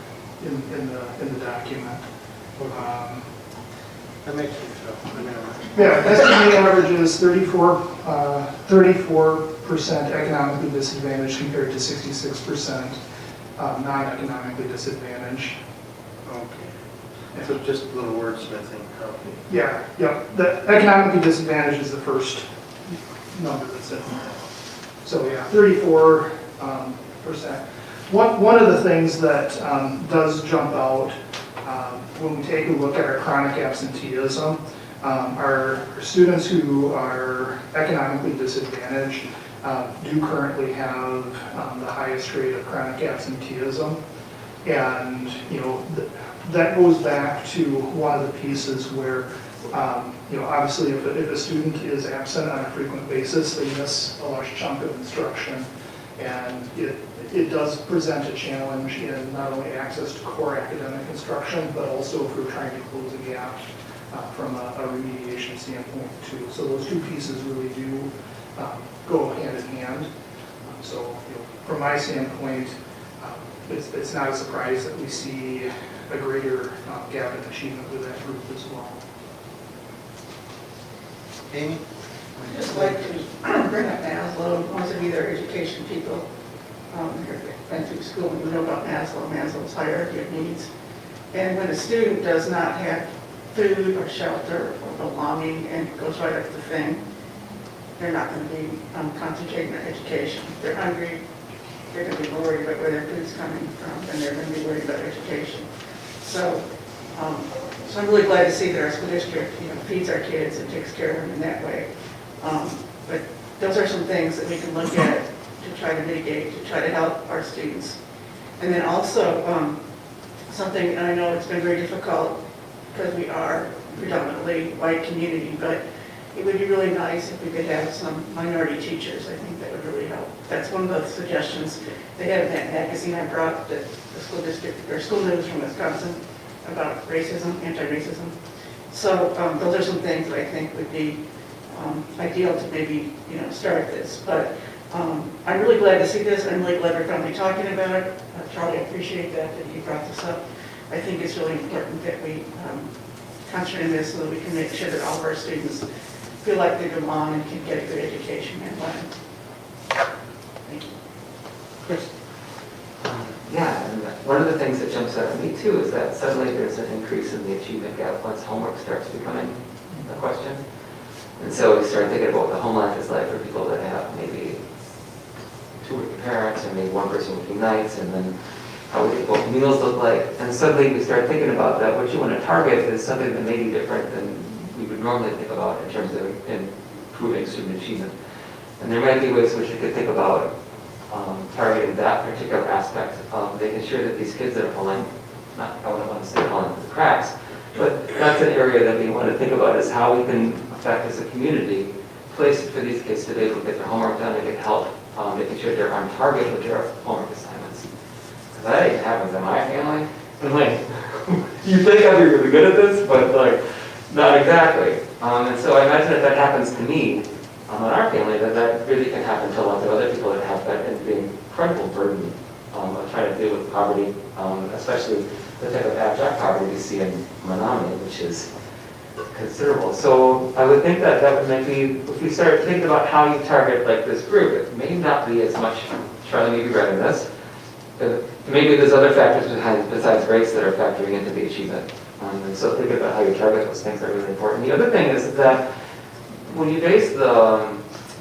M: in the document.
B: That makes me feel.
M: Yeah, estimated average is 34% economically disadvantaged compared to 66% non-economically disadvantaged.
B: Okay. So just a little wordsmithing. Okay.
M: Yeah, the economically disadvantaged is the first number that's in there. So yeah, 34%. One of the things that does jump out when we take a look at our chronic absenteeism, our students who are economically disadvantaged do currently have the highest rate of chronic absenteeism. And, you know, that goes back to one of the pieces where, you know, obviously if a student is absent on a frequent basis, they miss a large chunk of instruction. And it does present a challenge in not only access to core academic instruction, but also if we're trying to close a gap from a remediation standpoint too. So those two pieces really do go hand in hand. So, you know, from my standpoint, it's not a surprise that we see a greater gap in achievement with that group as well.
B: Amy?
F: I'd just like to bring up Maslow. Most of you that are education people have been through school and you know about Maslow's hierarchy of needs. And when a student does not have food or shelter or belonging and goes right up the thing, they're not going to be concentrating on education. If they're hungry, they're going to be worried about where their food's coming from, and they're going to be worried about education. So, so I'm really glad to see that our school district, you know, feeds our kids and takes care of them in that way. But those are some things that we can look at to try to mitigate, to try to help our students. And then also, something, and I know it's been very difficult because we are predominantly white community, but it would be really nice if we could have some minority teachers. I think that would really help. That's one of the suggestions. They had that magazine I brought that the school district, or school news from Wisconsin about racism, anti-racism. So those are some things that I think would be ideal to maybe, you know, start this. But I'm really glad to see this. I'm really glad we're finally talking about it. Charlie, I appreciate that you brought this up. I think it's really important that we concentrate on this so that we can make sure that all of our students feel like they belong and can get a good education and learn. Thank you.
B: Chris?
J: Yeah, and one of the things that jumps out at me too is that suddenly there's an increase in the achievement gap once homework starts becoming a question. And so we start thinking about what the home life is like for people that have maybe two working parents or maybe one person working nights, and then how we think what meals look like. And suddenly we start thinking about that. What you want to target is something that may be different than we would normally think about in terms of improving student achievement. And there might be ways in which we could think about targeting that particular aspect of making sure that these kids that are falling, I wouldn't want to say falling through the cracks, but that's an area that we want to think about is how we can affect as a community places for these kids to be able to get their homework done and get help, making sure they're on target with their homework assignments. Because that even happens in my family. And like, you think I'd be really good at this, but like, not exactly. And so I imagine if that happens to me, in our family, that really can happen to lots of other people that have that and the incredible burden of trying to deal with poverty, especially the type of abstract poverty we see in Menomonie, which is considerable. So I would think that that would maybe, if we start thinking about how you target like this group, it may not be as much, Charlie may be right in this, maybe there's other factors besides race that are factoring into the achievement. And so thinking about how you target those things are really important. The other thing is that when you base the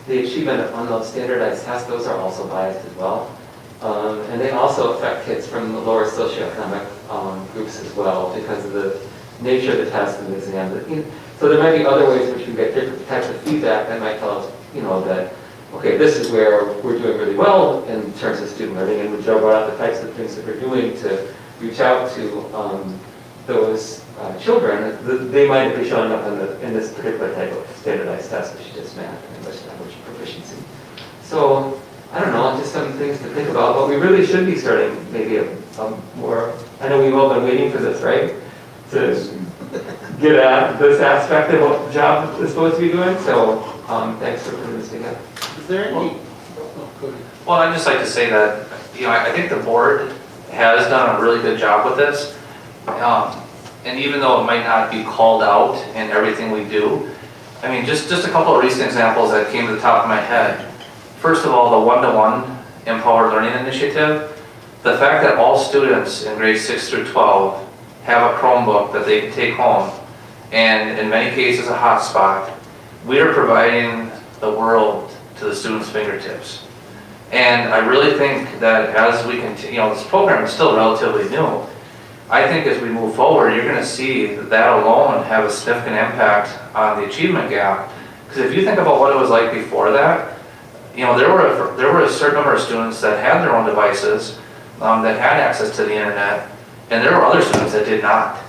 J: achievement on those standardized tests, those are also biased as well. And they also affect kids from the lower socioeconomic groups as well because of the nature of the test and the exam. So there might be other ways in which we get different types of feedback that might tell us, you know, that, okay, this is where we're doing really well in terms of student learning, and we Joe brought out the types of things that we're doing to reach out to those children. They might be showing up in this particular type of standardized test, which is just math and English language proficiency. So, I don't know, just some things to think about, but we really should be starting maybe a more, I know we've all been waiting for this, right? To get at this aspect of what the job is supposed to be doing, so thanks for putting this together.
B: Is there any? Go ahead.
C: Well, I'd just like to say that, you know, I think the board has done a really good job with this. And even though it might not be called out in everything we do, I mean, just a couple of recent examples that came to the top of my head. First of all, the one-to-one Empowered Learning Initiative. The fact that all students in grades 6 through 12 have a Chromebook that they can take home, and in many cases a hotspot, we are providing the world to the students' fingertips. And I really think that as we continue, this program is still relatively new. I think as we move forward, you're gonna see that alone have a significant impact on the achievement gap. Because if you think about what it was like before that, there were a certain number of students that had their own devices, that had access to the internet, and there were other students that did not.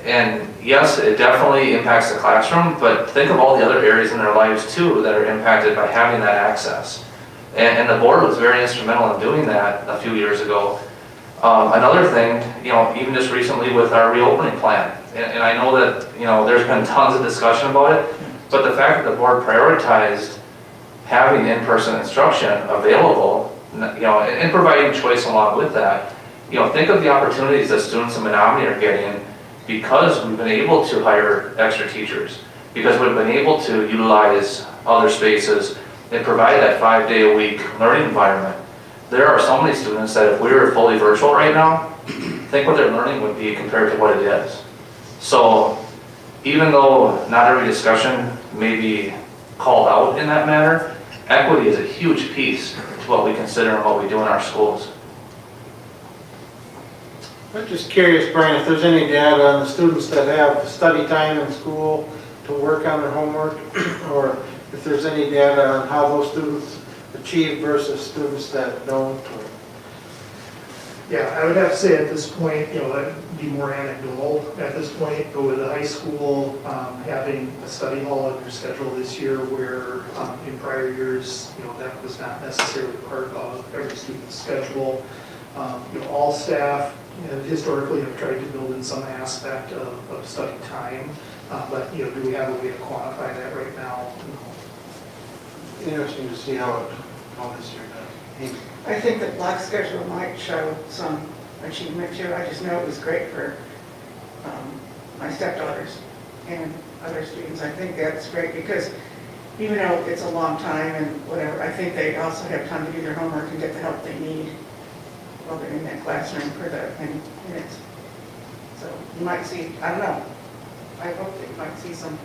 C: And yes, it definitely impacts the classroom, but think of all the other areas in their lives too that are impacted by having that access. And the board was very instrumental in doing that a few years ago. Another thing, even just recently with our reopening plan, and I know that, there's been tons of discussion about it, but the fact that the board prioritized having in-person instruction available, and providing choice along with that, think of the opportunities that students in Menomonie are getting because we've been able to hire extra teachers, because we've been able to utilize other spaces and provide that 5-day-a-week learning environment. There are so many students that if we were fully virtual right now, think what their learning would be compared to what it is. So even though not every discussion may be called out in that manner, equity is a huge piece to what we consider and what we do in our schools.
B: I'm just curious, Brian, if there's any data on the students that have study time in school to work on their homework, or if there's any data on how those students achieve versus students that don't.
M: Yeah, I would have to say at this point, that'd be more anecdotal at this point, but with the high school having a study hall in their schedule this year where in prior years, that was not necessarily part of every student's schedule. All staff historically have tried to build in some aspect of study time, but do we have a way to quantify that right now?
B: Interesting to see how this year does.
F: I think the block schedule might show some achievement too. I just know it was great for my stepdaughters and other students. I think that's great because even though it's a long time and whatever, I think they also have time to do their homework and get the help they need while they're in that classroom for the many minutes. So you might see, I don't know, I hope that you might see some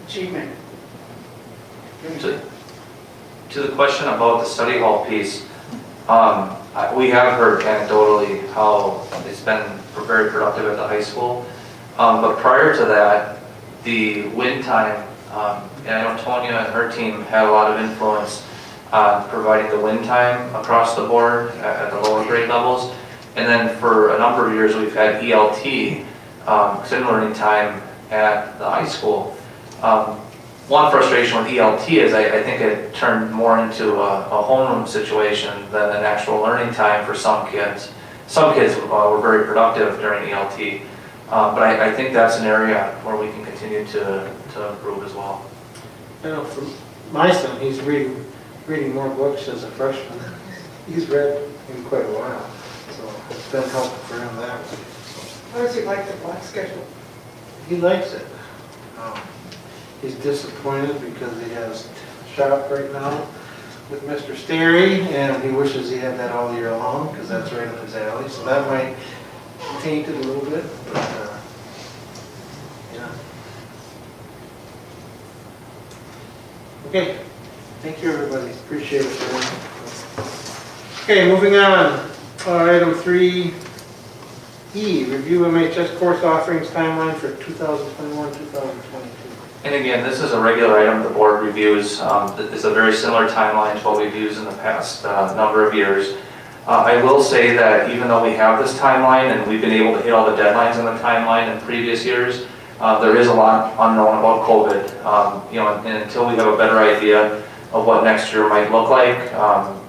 F: achievement.
C: To the question about the study hall piece, we have heard anecdotally how it's been very productive at the high school. But prior to that, the win time, and I know Tonya and her team had a lot of influence on providing the win time across the board at the lower grade levels. And then for a number of years, we've had ELT, extended learning time at the high school. One frustration with ELT is I think it turned more into a homeroom situation than an actual learning time for some kids. Some kids were very productive during ELT, but I think that's an area where we can continue to improve as well.
B: For my son, he's reading more books as a freshman. He's read in quite a while, so it's been helpful for him that way.
F: How does he like the block schedule?
B: He likes it. He's disappointed because he has shop right now with Mr. Sterry, and he wishes he had that all year long because that's right up his alley. So that might taint it a little bit, but yeah. Okay, thank you everybody. Appreciate it. Okay, moving on. Item 3E, review MHS course offerings timeline for 2021-2022.
C: And again, this is a regular item the board reviews. It's a very similar timeline to what we've used in the past number of years. I will say that even though we have this timeline and we've been able to hit all the deadlines in the timeline in previous years, there is a lot unknown about COVID. And until we have a better idea of what next year might look like,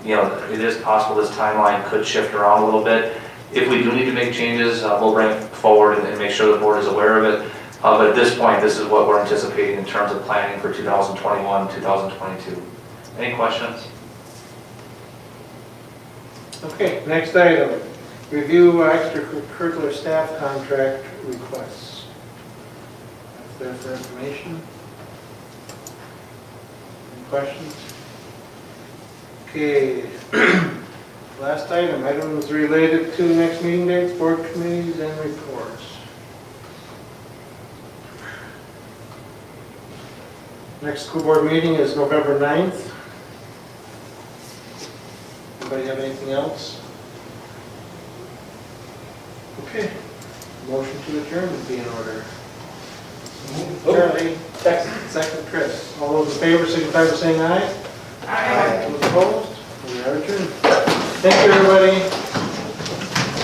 C: it is possible this timeline could shift around a little bit. If we do need to make changes, we'll bring it forward and make sure the board is aware of it. But at this point, this is what we're anticipating in terms of planning for 2021, 2022. Any questions?
B: Okay, next item, review extracurricular staff contract requests. That's there for information. Any questions? Okay, last item, items related to next meeting dates, board committees, and reports. Next school board meeting is November 9th. Anybody have anything else? Okay, motion to adjourn would be in order. Charlie, second Chris. All those in favor signify by saying aye. Aye. Those opposed? We are adjourned. Thank you, everybody.